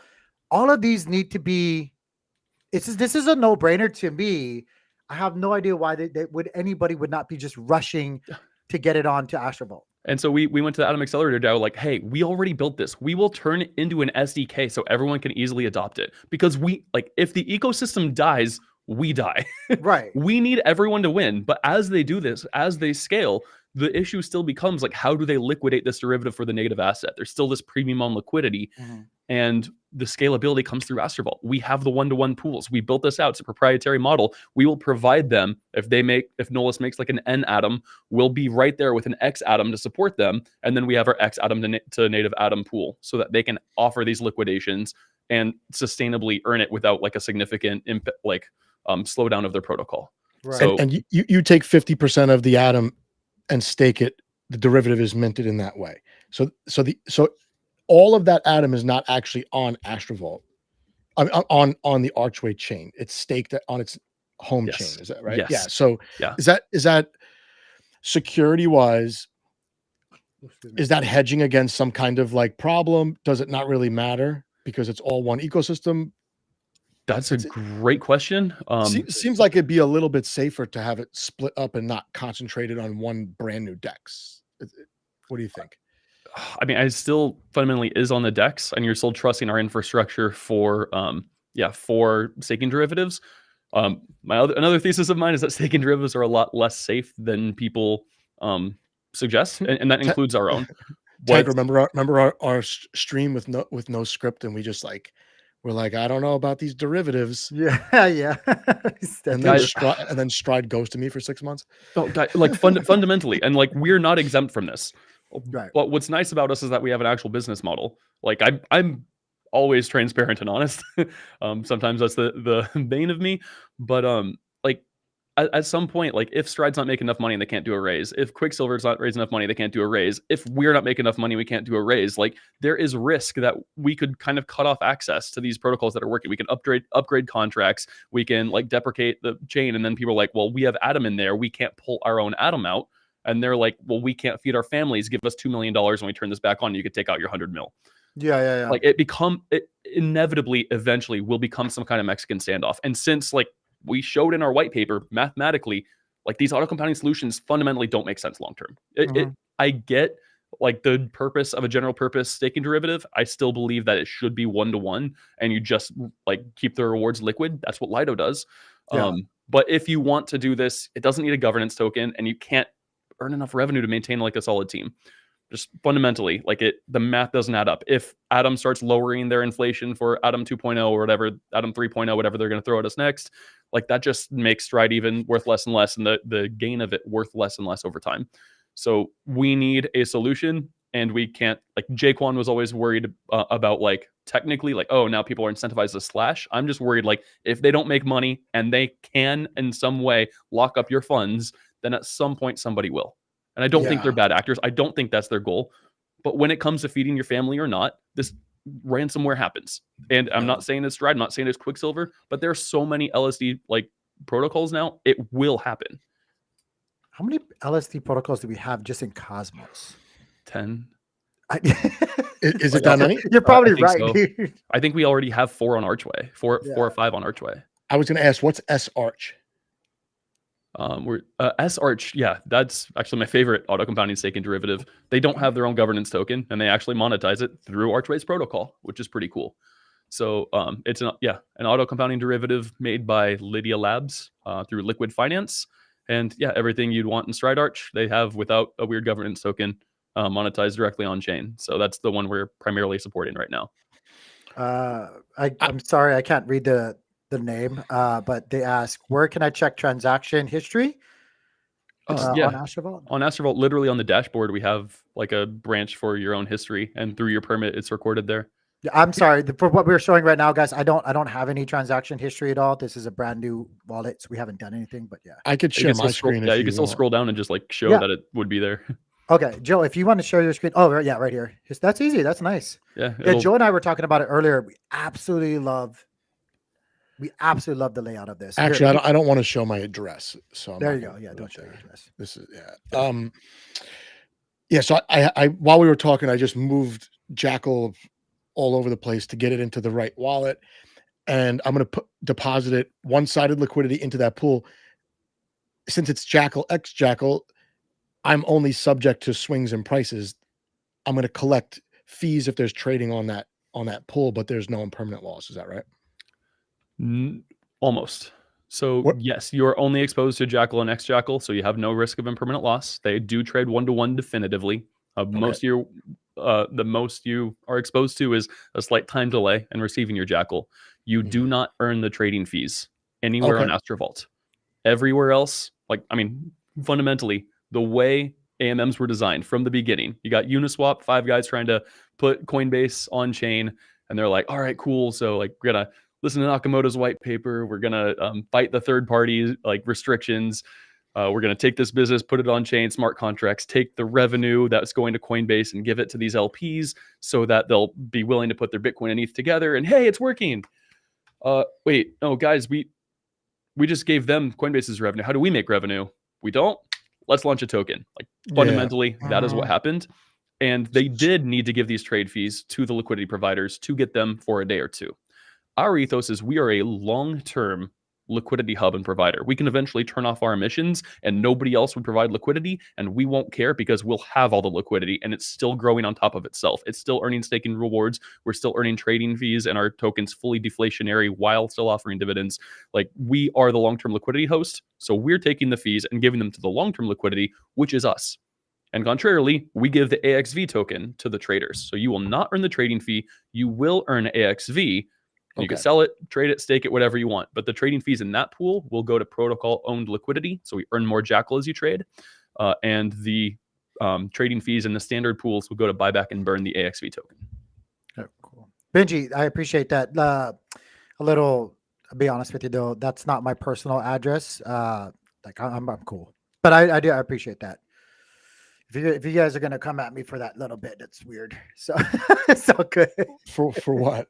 All of these need to be. This is a no-brainer to me. I have no idea why anybody would not be just rushing to get it onto Astrovault. And so we went to the Atom Accelerator DAO like, hey, we already built this. We will turn it into an SDK so everyone can easily adopt it. Because if the ecosystem dies, we die. Right. We need everyone to win. But as they do this, as they scale, the issue still becomes like, how do they liquidate this derivative for the negative asset? There's still this premium on liquidity. And the scalability comes through Astrovault. We have the one-to-one pools. We built this out. It's a proprietary model. We will provide them if Nolus makes like an N Atom, we'll be right there with an X Atom to support them. And then we have our X Atom to native Atom pool so that they can offer these liquidations and sustainably earn it without like a significant slowdown of their protocol. Right. So, and you take 50% of the Atom and stake it. The derivative is minted in that way. So all of that Atom is not actually on Astrovault. On the Archway chain. It's staked on its home Yes. chain. Is that right? Yes. Yeah. So Yeah. is that security wise? Is that hedging against some kind of like problem? Does it not really matter because it's all one ecosystem? That's a great question. Seems like it'd be a little bit safer to have it split up and not concentrated on one brand new DEX. What do you think? I mean, it still fundamentally is on the DEX, and you're still trusting our infrastructure for staking derivatives. Another thesis of mine is that staking derivatives are a lot less safe than people suggest, and that includes our own. Tank, remember our stream with no script, and we just like we're like, I don't know about these derivatives. Yeah, yeah. and then Stride ghosted me for 6 months. Oh, like fundamentally, and like we're not exempt from this. Right. But what's nice about us is that we have an actual business model. Like I'm always transparent and honest. Sometimes that's the bane of me, but like at some point, like if Stride's not making enough money and they can't do a raise, if Quicksilver's not raising enough money, they can't do a raise. If we're not making enough money, we can't do a raise. Like there is risk that we could kind of cut off access to these protocols that are working. We can upgrade contracts. We can like deprecate the chain, and then people are like, well, we have Atom in there. We can't pull our own Atom out. And they're like, well, we can't feed our families. Give us $2 million when we turn this back on. You could take out your 100 mil. Yeah. Like it inevitably, eventually will become some kind of Mexican standoff. And since like we showed in our white paper, mathematically, like these auto compounding solutions fundamentally don't make sense long term. I get like the purpose of a general purpose staking derivative. I still believe that it should be 1-to-1, and you just like keep the rewards liquid. That's what Lido does. Yeah. But if you want to do this, it doesn't need a governance token, and you can't earn enough revenue to maintain like a solid team. Just fundamentally, like the math doesn't add up. If Atom starts lowering their inflation for Atom 2.0 or whatever, Atom 3.0, whatever they're going to throw at us next, like that just makes Stride even worth less and less, and the gain of it worth less and less over time. So we need a solution, and we can't, like Jaquan was always worried about like technically like, oh, now people are incentivized to slash. I'm just worried like if they don't make money and they can in some way lock up your funds, then at some point somebody will. And I don't think they're bad actors. I don't think that's their goal. But when it comes to feeding your family or not, this ransomware happens. And I'm not saying it's Stride, I'm not saying it's Quicksilver, but there are so many LSD like protocols now, it will happen. How many LSD protocols do we have just in Cosmos? 10. Is it that many? You're probably right, so. dude. I think we already have 4 on Archway, 4 or 5 on Archway. I was going to ask, what's S Arch? We're S Arch, yeah, that's actually my favorite auto compounding staking derivative. They don't have their own governance token, and they actually monetize it through Archway's protocol, which is pretty cool. So it's an auto compounding derivative made by Lydia Labs through Liquid Finance, and yeah, everything you'd want in Stride Arch they have without a weird governance token, monetized directly on chain. So that's the one we're primarily supporting right now. I'm sorry, I can't read the name, but they ask, where can I check transaction history? On Astrovault? On Astrovault, literally on the dashboard, we have like a branch for your own history, and through your permit, it's recorded there. Yeah, I'm sorry. For what we're showing right now, guys, I don't have any transaction history at all. This is a brand new wallet, so we haven't done anything. But yeah, I could share my screen. Yeah, you can still scroll down and just like show that it would be there. Okay, Joe, if you want to share your screen, yeah, right here. That's easy. That's nice. Yeah, Joe and I were talking about it earlier. We absolutely love the layout of this. Actually, I don't want to show my address. So there you go. Yeah, don't show your address. This is So I while we were talking, I just moved Jackal all over the place to get it into the right wallet, and I'm going to deposit it one-sided liquidity into that pool. Since it's Jackal X Jackal, I'm only subject to swings in prices. I'm going to collect fees if there's trading on that pool, but there's no impermanent loss. Is that right? Almost. So yes, you're only exposed to Jackal and X Jackal, so you have no risk of impermanent loss. They do trade 1-to-1 definitively. The most you are exposed to is a slight time delay in receiving your Jackal. You do not earn the trading fees anywhere on Astrovault. Everywhere else, fundamentally, the way AMMs were designed from the beginning, you got Uniswap, 5 guys trying to put Coinbase on chain, and they're like, all right, cool. So like we're gonna listen to Nakamoto's white paper. We're gonna fight the third party restrictions. We're gonna take this business, put it on chain, smart contracts, take the revenue that's going to Coinbase and give it to these LPs so that they'll be willing to put their Bitcoin and ETH together. And hey, it's working. Wait, no, guys, we just gave them Coinbase's revenue. How do we make revenue? We don't. Let's launch a token. Like fundamentally, that is what happened. And they did need to give these trade fees to the liquidity providers to get them for a day or two. Our ethos is we are a long-term liquidity hub and provider. We can eventually turn off our emissions and nobody else would provide liquidity, and we won't care because we'll have all the liquidity and it's still growing on top of itself. It's still earning staking rewards. We're still earning trading fees and our token's fully deflationary while still offering dividends. Like, we are the long-term liquidity host. So we're taking the fees and giving them to the long-term liquidity, which is us. And contrarily, we give the AXV token to the traders. So you will not earn the trading fee. You will earn AXV. You can sell it, trade it, stake it, whatever you want. But the trading fees in that pool will go to protocol-owned liquidity. So we earn more Jackal as you trade. And the trading fees in the standard pools will go to buy back and burn the AXV token. Oh, cool. Benji, I appreciate that. I'll be honest with you, though, that's not my personal address. Like, I'm cool. But I appreciate that. If you guys are gonna come at me for that little bit, that's weird. So it's all good. For what?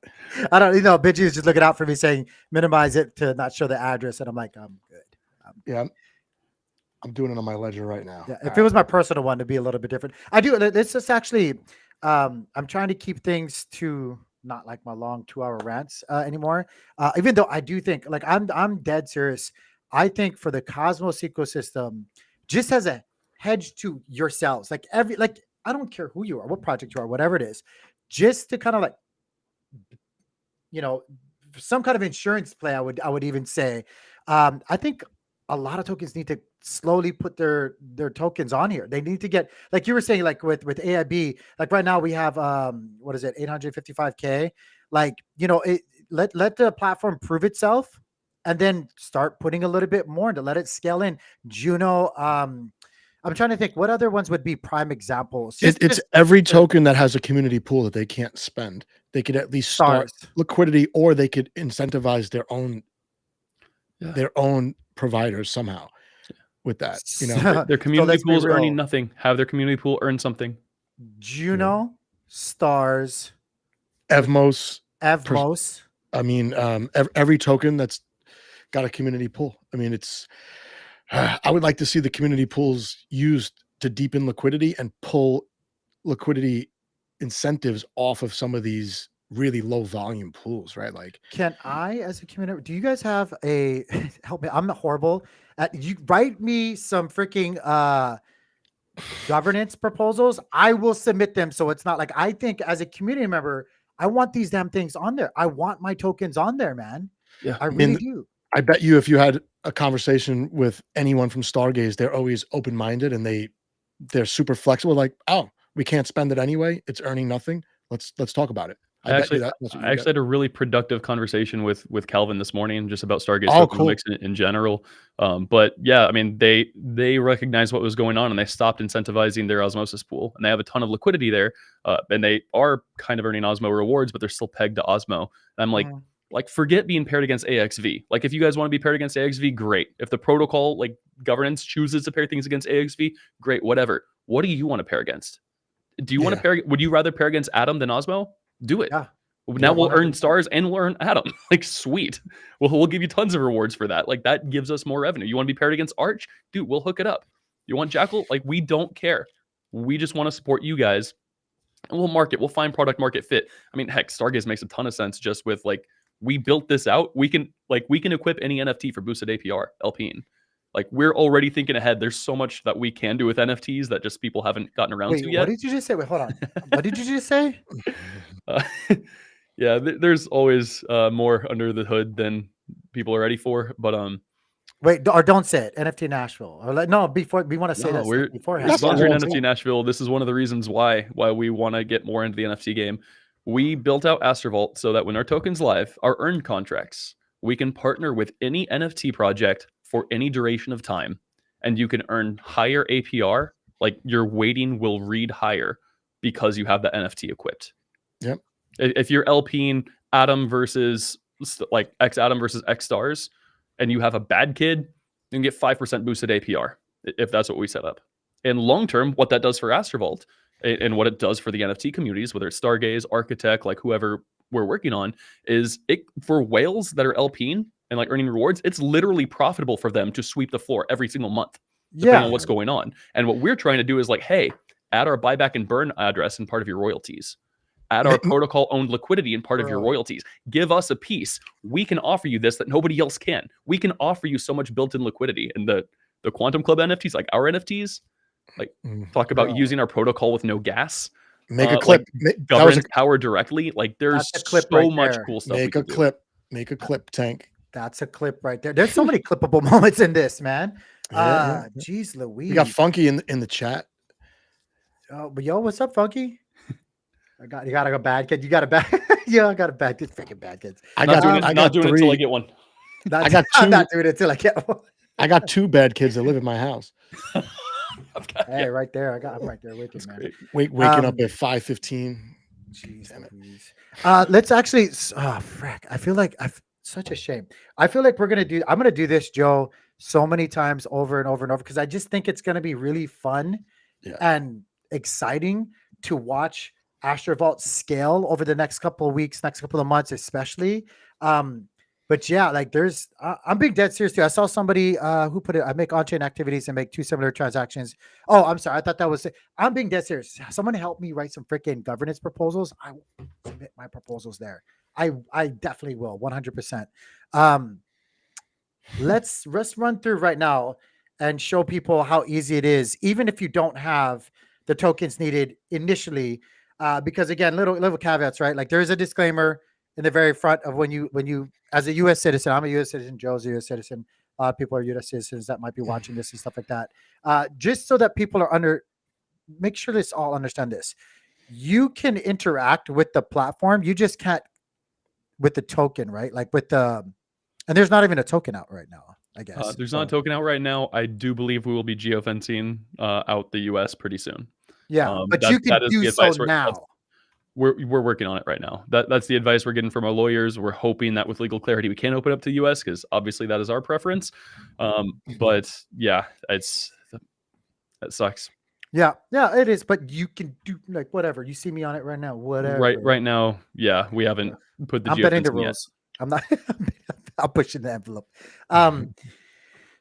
I don't, Benji is just looking out for me saying minimize it to not show the address, and I'm like, I'm good. Yeah, I'm doing it on my ledger right now. Yeah, if it was my personal one, it'd be a little bit different. I do. This is actually, I'm trying to keep things to not like my long 2-hour rants anymore. Even though I do think, like, I'm dead serious. I think for the Cosmos ecosystem, just as a hedge to yourselves, like I don't care who you are, what project you are, whatever it is, just to kind of like, some kind of insurance play. I would even say, I think a lot of tokens need to slowly put their tokens on here. They need to get, like you were saying, like with AIB, like right now we have, what is it? 855K. Like, let the platform prove itself and then start putting a little bit more to let it scale in. Juno, I'm trying to think what other ones would be prime examples. It's every token that has a community pool that they can't spend. They could at least start liquidity, or they could incentivize their own providers somehow with that. Their community pool is earning nothing. Have their community pool earn something. Juno, Stars, Evmos. I mean, every token that's got a community pool. I mean, it's. I would like to see the community pools used to deepen liquidity and pull liquidity incentives off of some of these really low volume pools, right? Like, can I, as a community, do you guys have a help me? I'm horrible at you. Write me some freaking governance proposals. I will submit them. So it's not like, I think as a community member, I want these damn things on there. I want my tokens on there, man. Yeah, I really do. I bet you if you had a conversation with anyone from Stargaze, they're always open-minded and they're super flexible. Like, oh, we can't spend it anyway. It's earning nothing. Let's talk about it. I actually had a really productive conversation with Calvin this morning just about Stargaze Tokenomics in general. But yeah, I mean, they recognized what was going on and they stopped incentivizing their osmosis pool, and they have a ton of liquidity there. And they are kind of earning Osmo rewards, but they're still pegged to Osmo. And I'm like, forget being paired against AXV. Like, if you guys want to be paired against AXV, great. If the protocol, like, governance chooses to pair things against AXV, great, whatever. What do you want to pair against? Do you want to pair? Would you rather pair against Atom than Osmo? Do it. Yeah. Now we'll earn Stars and we'll earn Atom. Like, sweet. We'll give you tons of rewards for that. Like, that gives us more revenue. You want to be paired against Arch? Dude, we'll hook it up. You want Jackal? Like, we don't care. We just want to support you guys. And we'll find product market fit. I mean, heck, Stargaze makes a ton of sense just with, like, we built this out. We can equip any NFT for boosted APR, LPing. Like, we're already thinking ahead. There's so much that we can do with NFTs that just people haven't gotten around to yet. What did you just say? Wait, hold on. What did you just say? Yeah, there's always more under the hood than people are ready for. But wait, or don't say it. NFT Nashville. Or like, no, before we want to say that beforehand. Sponsoring NFT Nashville. This is one of the reasons why we want to get more into the NFT game. We built out Astrovault so that when our token's live, our earned contracts, we can partner with any NFT project for any duration of time, and you can earn higher APR. Like, your weighting will read higher because you have the NFT equipped. Yep. If you're LPing Atom versus like X Atom versus X Stars, and you have a bad kid, you can get 5% boosted APR if that's what we set up. And long term, what that does for Astrovault and what it does for the NFT communities, whether it's Stargaze, Architect, like whoever we're working on is it for whales that are LPing and like earning rewards. It's literally profitable for them to sweep the floor every single month, depending on what's going on. And what we're trying to do is like, hey, add our buyback and burn address in part of your royalties. Add our protocol owned liquidity in part of your royalties. Give us a piece. We can offer you this that nobody else can. We can offer you so much built-in liquidity. And the Quantum Club NFTs, like our NFTs, like talk about using our protocol with no gas. Make a clip. Like governance power directly. Like there's so much cool stuff. Make a clip. Make a clip, Tank. That's a clip right there. There's so many clippable moments in this, man. Jeez Louise. We got Funky in the chat. Oh, but yo, what's up, Funky? You got a bad kid. You got a bad. Yeah, I got a bad kid. Freaking bad kids. I'm not doing it until I get one. I'm not doing it until I get one. I got 2 bad kids that live in my house. Hey, right there. I'm right there with you, man. Waking up at 5:15. Jeez, let's actually. Oh, frick! I feel like such a shame. I feel like I'm gonna do this, Joe, so many times over and over and over because I just think it's gonna be really fun and exciting to watch Astrovault scale over the next couple of weeks, next couple of months, especially. But yeah, like I'm being dead serious too. I saw somebody who put it, I make on-chain activities and make 2 similar transactions. Oh, I'm sorry. I thought that was it. I'm being dead serious. Someone help me write some freaking governance proposals. I will submit my proposals there. I definitely will, 100%. Let's run through right now and show people how easy it is, even if you don't have the tokens needed initially. Because again, little caveats, right? Like there is a disclaimer in the very front of when you as a U.S. citizen, I'm a U.S. citizen, Joe's a U.S. citizen. A lot of people are U.S. citizens that might be watching this and stuff like that. Just so that people are make sure this all understand this. You can interact with the platform. You just can't with the token, right? Like with the, and there's not even a token out right now, I guess. There's not a token out right now. I do believe we will be geofencing out the U.S. pretty soon. Yeah, but you can do so now. We're working on it right now. That's the advice we're getting from our lawyers. We're hoping that with legal clarity, we can open up to the U.S. because obviously that is our preference. But yeah, that sucks. Yeah, it is. But you can do like whatever. You see me on it right now. Whatever. Right now, yeah, we haven't put the. I'm betting the rules. Yet. I'm not. I'm pushing the envelope.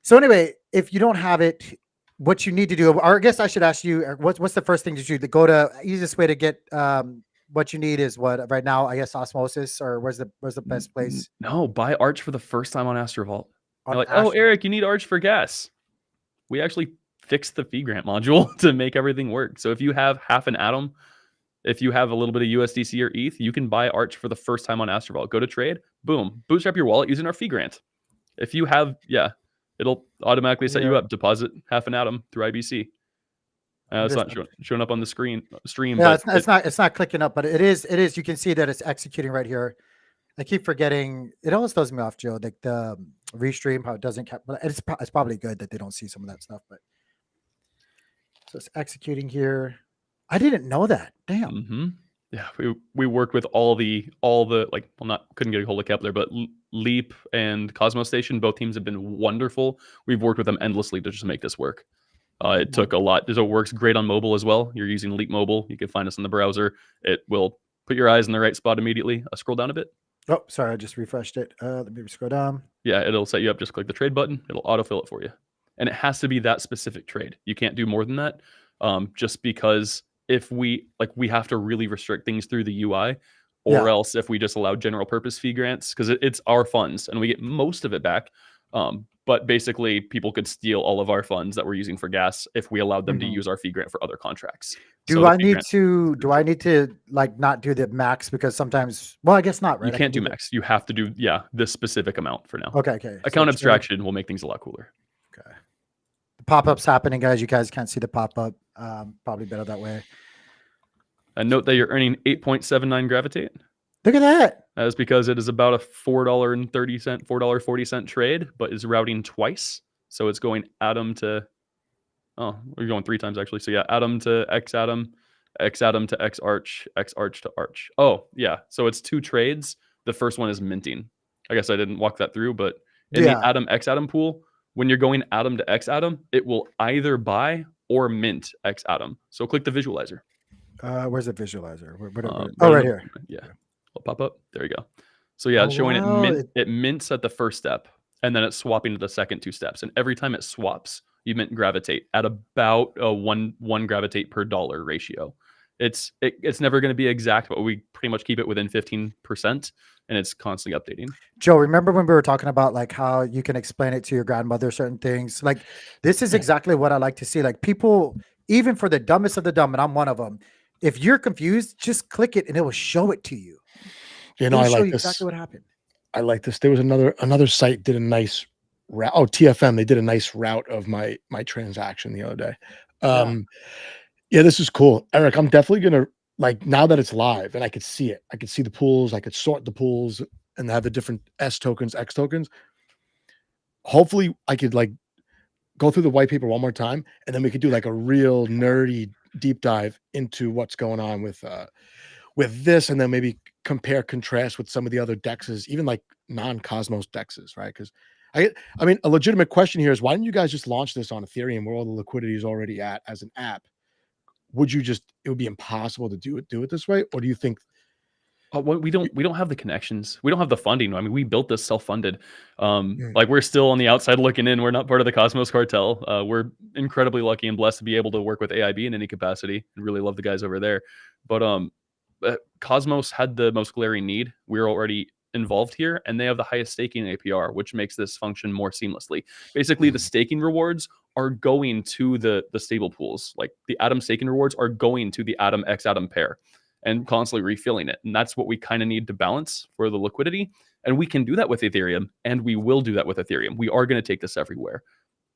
So anyway, if you don't have it, what you need to do, or I guess I should ask you, what's the first thing that you do? Go to easiest way to get what you need is what right now, I guess Osmosis, or where's the best place? No, buy Arch for the first time on Astrovault. Like, oh, Eric, you need Arch for gas. We actually fixed the fee grant module to make everything work. So if you have half an atom, if you have a little bit of USDC or ETH, you can buy Arch for the first time on Astrovault. Go to trade, boom, bootstrap your wallet using our fee grant. If you have, it'll automatically set you up, deposit half an atom through IBC. It's not showing up on the stream. Yeah, it's not clicking up, but it is. You can see that it's executing right here. I keep forgetting. It always throws me off, Joe. Like the restream, how it doesn't. But it's probably good that they don't see some of that stuff. But so it's executing here. I didn't know that. Damn. Mm-hmm. Yeah, we work with all the like, well, couldn't get a hold of Kepler, but Leap and Cosmos Station, both teams have been wonderful. We've worked with them endlessly to just make this work. It took a lot. It works great on mobile as well. You're using Leap Mobile. You can find us in the browser. It will put your eyes in the right spot immediately. Scroll down a bit. Oh, sorry, I just refreshed it. Let me scroll down. Yeah, it'll set you up. Just click the trade button. It'll autofill it for you. And it has to be that specific trade. You can't do more than that. Just because if we have to really restrict things through the UI, or else if we just allow general purpose fee grants, because it's our funds and we get most of it back. But basically people could steal all of our funds that we're using for gas if we allowed them to use our fee grant for other contracts. Do I need to like not do the max because sometimes, well, I guess not, right? You can't do max. You have to do, this specific amount for now. Okay. Account abstraction will make things a lot cooler. Okay. The pop-up's happening, guys. You guys can't see the pop-up. Probably better that way. And note that you're earning 8.79 gravitate. Look at that. That is because it is about a $4.30, $4.40 trade, but is routing twice. So it's going atom to, we're going 3 times actually. So yeah, atom to X atom to X arch to arch. Oh yeah. So it's 2 trades. The first one is minting. I guess I didn't walk that through, but in the atom X atom pool, when you're going atom to X atom, it will either buy or mint X atom. So click the visualizer. Where's the visualizer? Right here. Yeah. It'll pop up. There you go. So yeah, Oh, it's showing wow. it mints at the first step, and then it's swapping to the second 2 steps. And every time it swaps, you mint gravitate at about a one gravitate per dollar ratio. It's never going to be exact, but we pretty much keep it within 15%, and it's constantly updating. Joe, remember when we were talking about like how you can explain it to your grandmother, certain things? Like this is exactly what I like to see. Like people, even for the dumbest of the dumb, and I'm one of them, if you're confused, just click it and it will show it to you. You know, It'll I show like you this. exactly what happened. I like this. There was another site did a nice route. Oh, TFM, they did a nice route of my transaction the other day. Yeah, this is cool. Eric, I'm definitely gonna like now that it's live and I could see it. I could see the pools, I could sort the pools and have the different S tokens, X tokens. Hopefully I could like go through the white paper one more time and then we could do like a real nerdy deep dive into what's going on with this, and then maybe compare contrast with some of the other dexes, even like non-Cosmos dexes, right? Because I mean, a legitimate question here is why didn't you guys just launch this on Ethereum where all the liquidity is already at as an app? Would you just it would be impossible to do it this way, or do you think We don't have the connections. We don't have the funding. I mean, we built this self-funded. Mm. Like we're still on the outside looking in. We're not part of the Cosmos cartel. We're incredibly lucky and blessed to be able to work with AIB in any capacity, and really love the guys over there. But Cosmos had the most glaring need. We're already involved here, and they have the highest staking APR, which makes this function more seamlessly. Basically, the staking rewards are going to the stable pools. Like the Atom staking rewards are going to the Atom X Atom pair and constantly refilling it. And that's what we kind of need to balance for the liquidity. And we can do that with Ethereum, and we will do that with Ethereum. We are going to take this everywhere.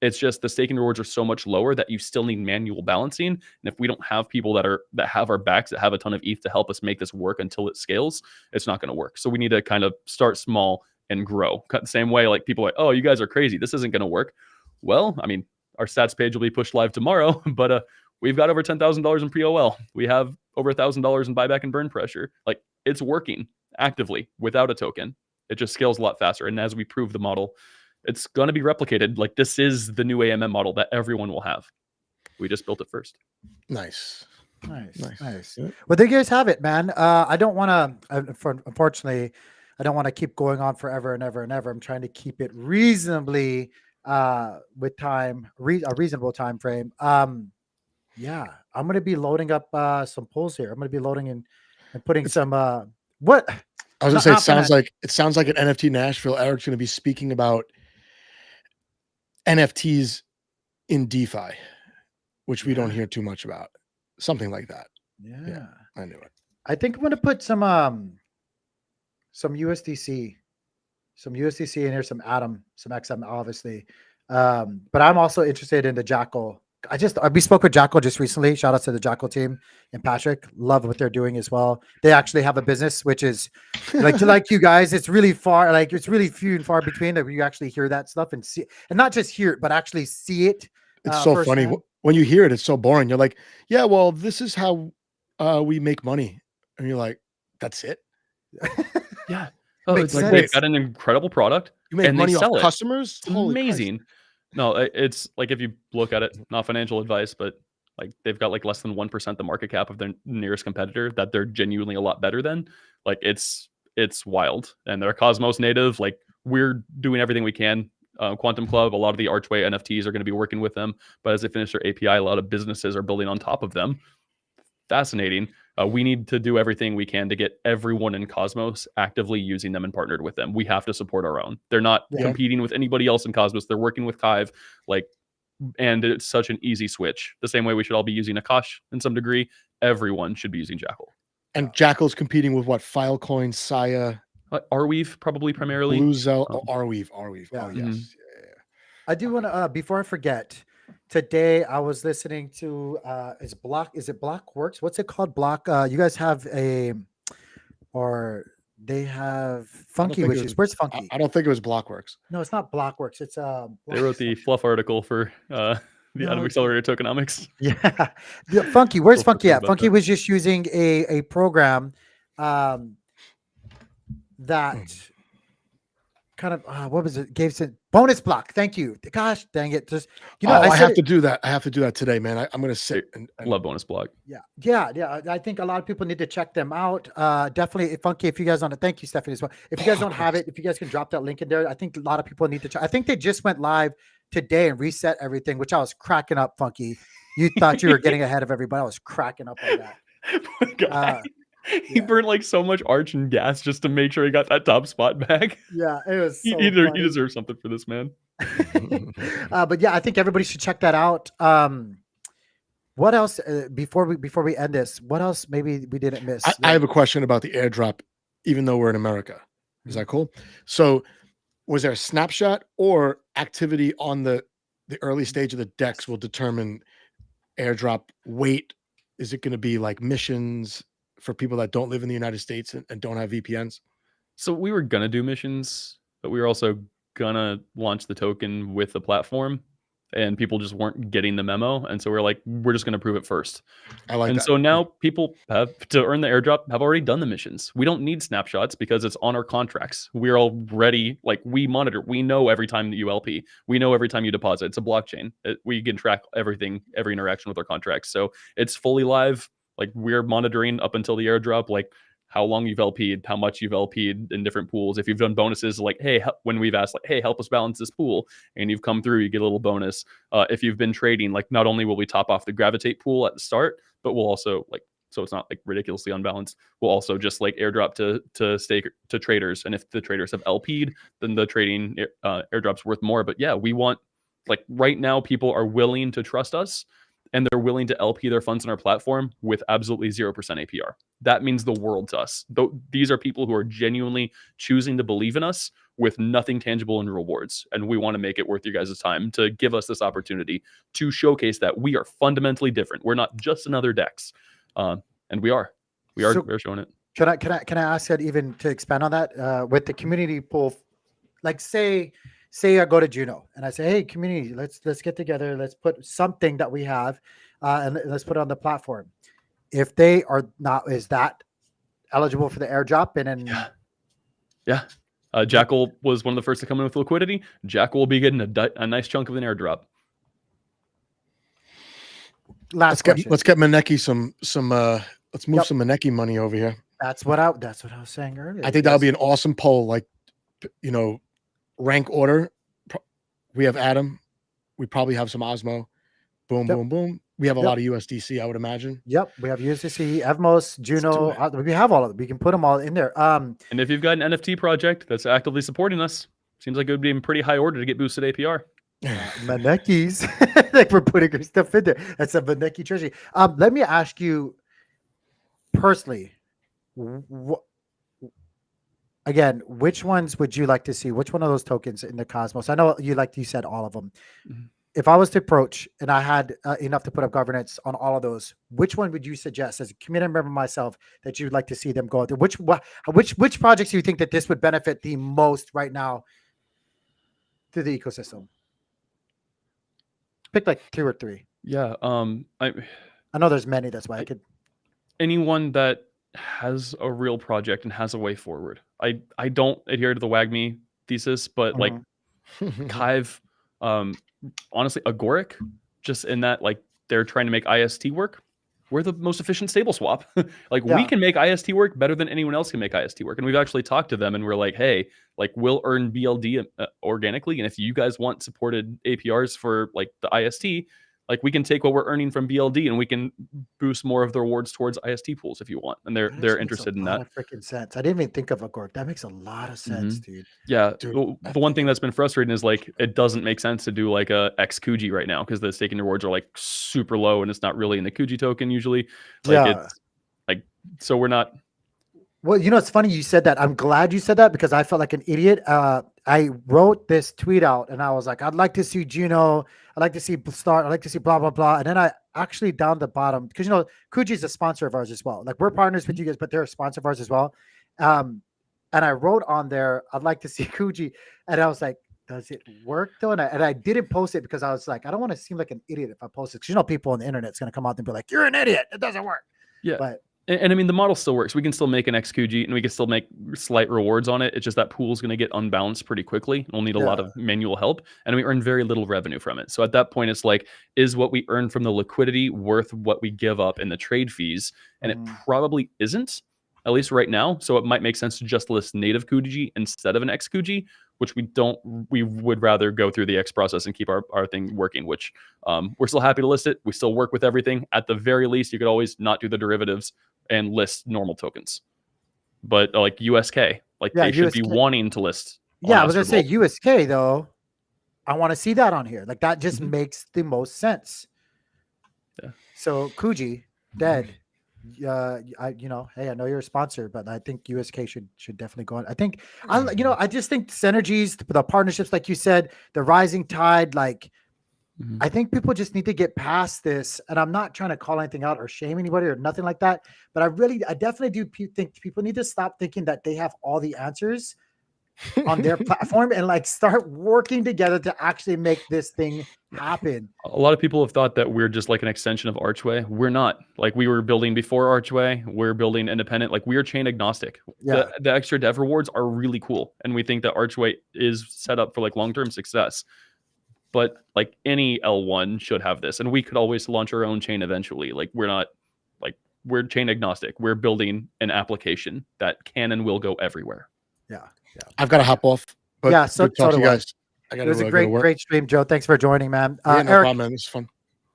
It's just the staking rewards are so much lower that you still need manual balancing. And if we don't have people that have our backs, that have a ton of ETH to help us make this work until it scales, it's not going to work. So we need to kind of start small and grow. The same way, like people are like, oh, you guys are crazy, this isn't going to work. Well, I mean, our stats page will be pushed live tomorrow, but we've got over $10,000 in pre-OL. We have over $1,000 in buyback and burn pressure. Like it's working actively without a token. It just scales a lot faster. And as we prove the model, it's going to be replicated. Like this is the new AMM model that everyone will have. We just built it first. nice. Nice. Yeah. Well, there you guys have it, man. I don't want to, unfortunately, I don't want to keep going on forever and ever and ever. I'm trying to keep it reasonably with time, a reasonable time frame. Yeah, I'm going to be loading up some pulls here. I'm going to be loading and putting some, what? I was gonna Not- say not it sounds like an NFT Nashville. Eric's gonna be speaking about NFTs in DeFi, which we don't hear too much about. Something like that. Yeah. I knew it. I think I'm going to put some USDC in here, some Atom, some XM, obviously. But I'm also interested in the Jackal. We spoke with Jackal just recently. Shout out to the Jackal team and Patrick. Love what they're doing as well. They actually have a business, which is like you guys, it's really far, like it's really few and far between that you actually hear that stuff and see, and not just hear it, but actually see it. It's so funny firsthand. when you hear it. It's so boring. You're like, yeah, well, this is how we make money, and you're like, that's it. Yeah. Makes It's like sense. they've got an incredible product. You make and they money off sell it. customers. It's Holy Christ. amazing. No, it's like if you look at it, not financial advice, but like they've got like less than 1% the market cap of their nearest competitor that they're genuinely a lot better than. Like it's wild. And they're Cosmos native. Like we're doing everything we can. Quantum Club, a lot of the Archway NFTs are going to be working with them. But as they finish their API, a lot of businesses are building on top of them. Fascinating. We need to do everything we can to get everyone in Cosmos actively using them and partnered with them. We have to support our own. They're not competing with anybody else in Cosmos. They're working with Kive, and it's such an easy switch. The same way we should all be using Akash in some degree. Everyone should be using Jackal. And Jackal's competing with what? Filecoin, Saya, Arweave probably primarily. Bluezel, Arweave. Yeah. Oh yes. Mhm. Yeah. I do want to before I forget. Today I was listening to is it Blockworks? What's it called? You guys have they have Funky think it Wishes. was- Where's Funky? I don't think it was Blockworks. No, it's not Blockworks. It's They wrote the fluff article for the Atom Accelerator Tokenomics. yeah. The Funky. Where's Feel Funky free at? about Funky that. was just using a program that kind of what was it? Gave some bonus block. Thank you. Gosh, dang it! Just I have to do that. I have to do that today, man. I'm going to sit and love bonus block. Yeah. I think a lot of people need to check them out. Definitely, Funky. If you guys want to, thank you, Stephanie, as well. If you guys don't have it, if you guys can drop that link in there, I think a lot of people need to check. I think they just went live today and reset everything, which I was cracking up. Funky, you thought you were getting ahead of everybody. I was cracking up on that. He burned like so much arch and gas just to make sure he got that top spot back. Yeah, it was. So he deserves something for this, man. But yeah, I think everybody should check that out. What else before we end this? What else maybe we didn't miss? I have a question about the airdrop, even though we're in America. Is that cool? So, was there a snapshot or activity on the early stage of the decks will determine airdrop weight? Is it going to be like missions for people that don't live in the United States and don't have VPNs? So we were gonna do missions, but we were also gonna launch the token with the platform, and people just weren't getting the memo. And so we're like, we're just gonna prove it first. I like that. So now people have to earn the airdrop have already done the missions. We don't need snapshots because it's on our contracts. We're already like, we monitor, we know every time that you LP, we know every time you deposit. It's a blockchain. We can track everything, every interaction with our contracts. So it's fully live. Like, we're monitoring up until the airdrop, like how long you've LP'd, how much you've LP'd in different pools. If you've done bonuses, like, hey, when we've asked, like, hey, help us balance this pool, and you've come through, you get a little bonus. If you've been trading, like, not only will we top off the gravitate pool at the start, but we'll also, like, so it's not like ridiculously unbalanced, we'll also just like airdrop to stake to traders. And if the traders have LP'd, then the trading airdrop's worth more. But yeah, we want, like, right now people are willing to trust us, and they're willing to LP their funds on our platform with absolutely 0% APR. That means the world to us. These are people who are genuinely choosing to believe in us with nothing tangible in rewards. And we want to make it worth you guys' time to give us this opportunity to showcase that we are fundamentally different. We're not just another DEX. And we're showing it. Can I ask that, even to expand on that, with the community pool? Like, say I go to Juno and I say, hey, community, let's get together. Let's put something that we have and let's put it on the platform. If they are not, is that eligible for the airdrop? And then yeah. Jackal was one of the first to come in with liquidity. Jackal will be getting a nice chunk of an airdrop. Let's get Maneki some let's move some Maneki money over here. That's what I was saying earlier. I think that'll be an awesome poll. Like, you know, rank order. We have Adam. We probably have some Osmo. Boom, boom, boom. We have a lot of USDC, I would imagine. Yep, we have USDC, Evmos, Juno. We have all of them. We can put them all in there. And if you've got an NFT project that's actively supporting us, seems like it would be in pretty high order to get boosted APR. Manekis, like, we're putting our stuff in there. That's a Maneki treasury. Let me ask you personally, again, which ones would you like to see? Which one of those tokens in the Cosmos? I know you said all of them. Mm-hmm. If I was to approach and I had enough to put up governance on all of those, which one would you suggest, as a community member myself, that you'd like to see them go through? Which projects do you think that this would benefit the most right now to the ecosystem? Pick like 2 or 3. Yeah. I know there's many. That's why I could. Anyone that has a real project and has a way forward. I don't adhere to the WAGMI thesis, but like Kive, honestly, Agoric, just in that, like, they're trying to make IST work. We're the most efficient stable swap. We can make IST work better than anyone else can make IST work. And we've actually talked to them and we're like, hey, like, we'll earn BLD organically. And if you guys want supported APRs for like the IST, like, we can take what we're earning from BLD and we can boost more of the rewards towards IST pools if you want. And they're interested in that. Freaking sense. I didn't even think of Agoric. That makes a lot of sense, dude. Yeah. Dude, the one thing that's been frustrating is, like, it doesn't make sense to do like a X Kuji right now because the staking rewards are like super low and it's not really in the Kuji token usually. It's like, so we're not. Well, you know, it's funny you said that. I'm glad you said that because I felt like an idiot. I wrote this tweet out and I was like, I'd like to see Juno. I'd like to see Start. I'd like to see blah, blah, blah. And then I actually down the bottom, because, you know, Kuji is a sponsor of ours as well. Like, we're partners with you guys, but they're a sponsor of ours as well. And I wrote on there, I'd like to see Kuji. And I was like, does it work though? And I didn't post it because I was like, I don't want to seem like an idiot if I post it. Because, you know, people on the internet is going to come out and be like, you're an idiot. It doesn't work. Yeah. But And I mean, the model still works. We can still make an XQG and we can still make slight rewards on it. It's just that pool is going to get unbalanced pretty quickly. We'll need a lot of manual help, and we earn very little revenue from it. So at that point, it's like, is what we earn from the liquidity worth what we give up in the trade fees? And it probably isn't, at least right now. So it might make sense to just list native Kuji instead of an XQG, which we would rather go through the X process and keep our thing working, which we're still happy to list it. We still work with everything. At the very least, you could always not do the derivatives and list normal tokens. But like USK, like they should be wanting to list. Yeah, I was going to say USK though. I want to see that on here. Like that just makes the most sense. Yeah. So Kuji, dead. Hey, I know you're a sponsor, but I think USK should definitely go on. I think I just think synergies, the partnerships, like you said, the rising tide, like I think people just need to get past this. And I'm not trying to call anything out or shame anybody or nothing like that, but I definitely do think people need to stop thinking that they have all the answers on their platform and like start working together to actually make this thing happen. A lot of people have thought that we're just like an extension of Archway. We're not. Like we were building before Archway. We're building independent. Like we are chain agnostic. Yeah. The extra dev rewards are really cool. And we think that Archway is set up for like long-term success. But like any L1 should have this. And we could always launch our own chain eventually. Like we're not, like we're chain agnostic. We're building an application that can and will go everywhere. Yeah. I've got to hop off. But yeah, so talk to you guys. It was a great stream, Joe. Thanks for joining, man. No Eric, problem, man. This is fun.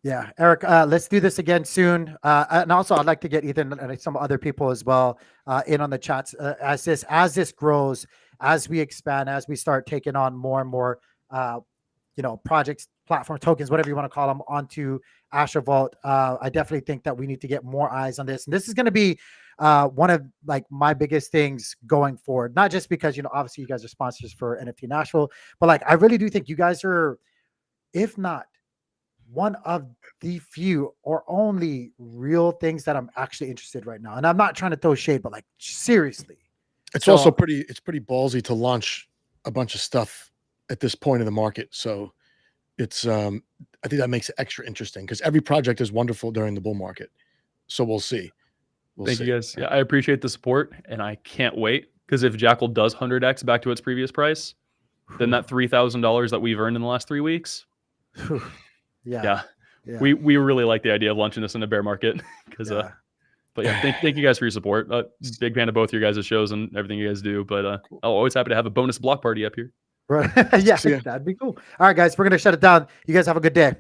Yeah, Eric, let's do this again soon. And also, I'd like to get Ethan and some other people as well in on the chats as this grows, as we expand, as we start taking on more and more, projects, platform tokens, whatever you want to call them, onto Astrovault. I definitely think that we need to get more eyes on this, and this is going to be one of like my biggest things going forward. Not just because obviously you guys are sponsors for NFT Nashville, but like I really do think you guys are, if not one of the few or only real things that I'm actually interested right now. And I'm not trying to throw shade, but like seriously, it's also pretty ballsy to launch a bunch of stuff at this point in the market. So it's I think that makes it extra interesting because every project is wonderful during the bull market. So we'll see. Thank you guys. Yeah, I appreciate the support, and I can't wait because if Jackal does 100x back to its previous price, then that $3,000 that we've earned in the last 3 weeks. Yeah. We really like the idea of launching this in a bear market because but yeah, thank you guys for your support. Big fan of both your guys' shows and everything you guys do. But I'm always happy to have a bonus block party up here. Right. Yeah, that'd be cool. All right, guys, we're gonna shut it down. You guys have a good day.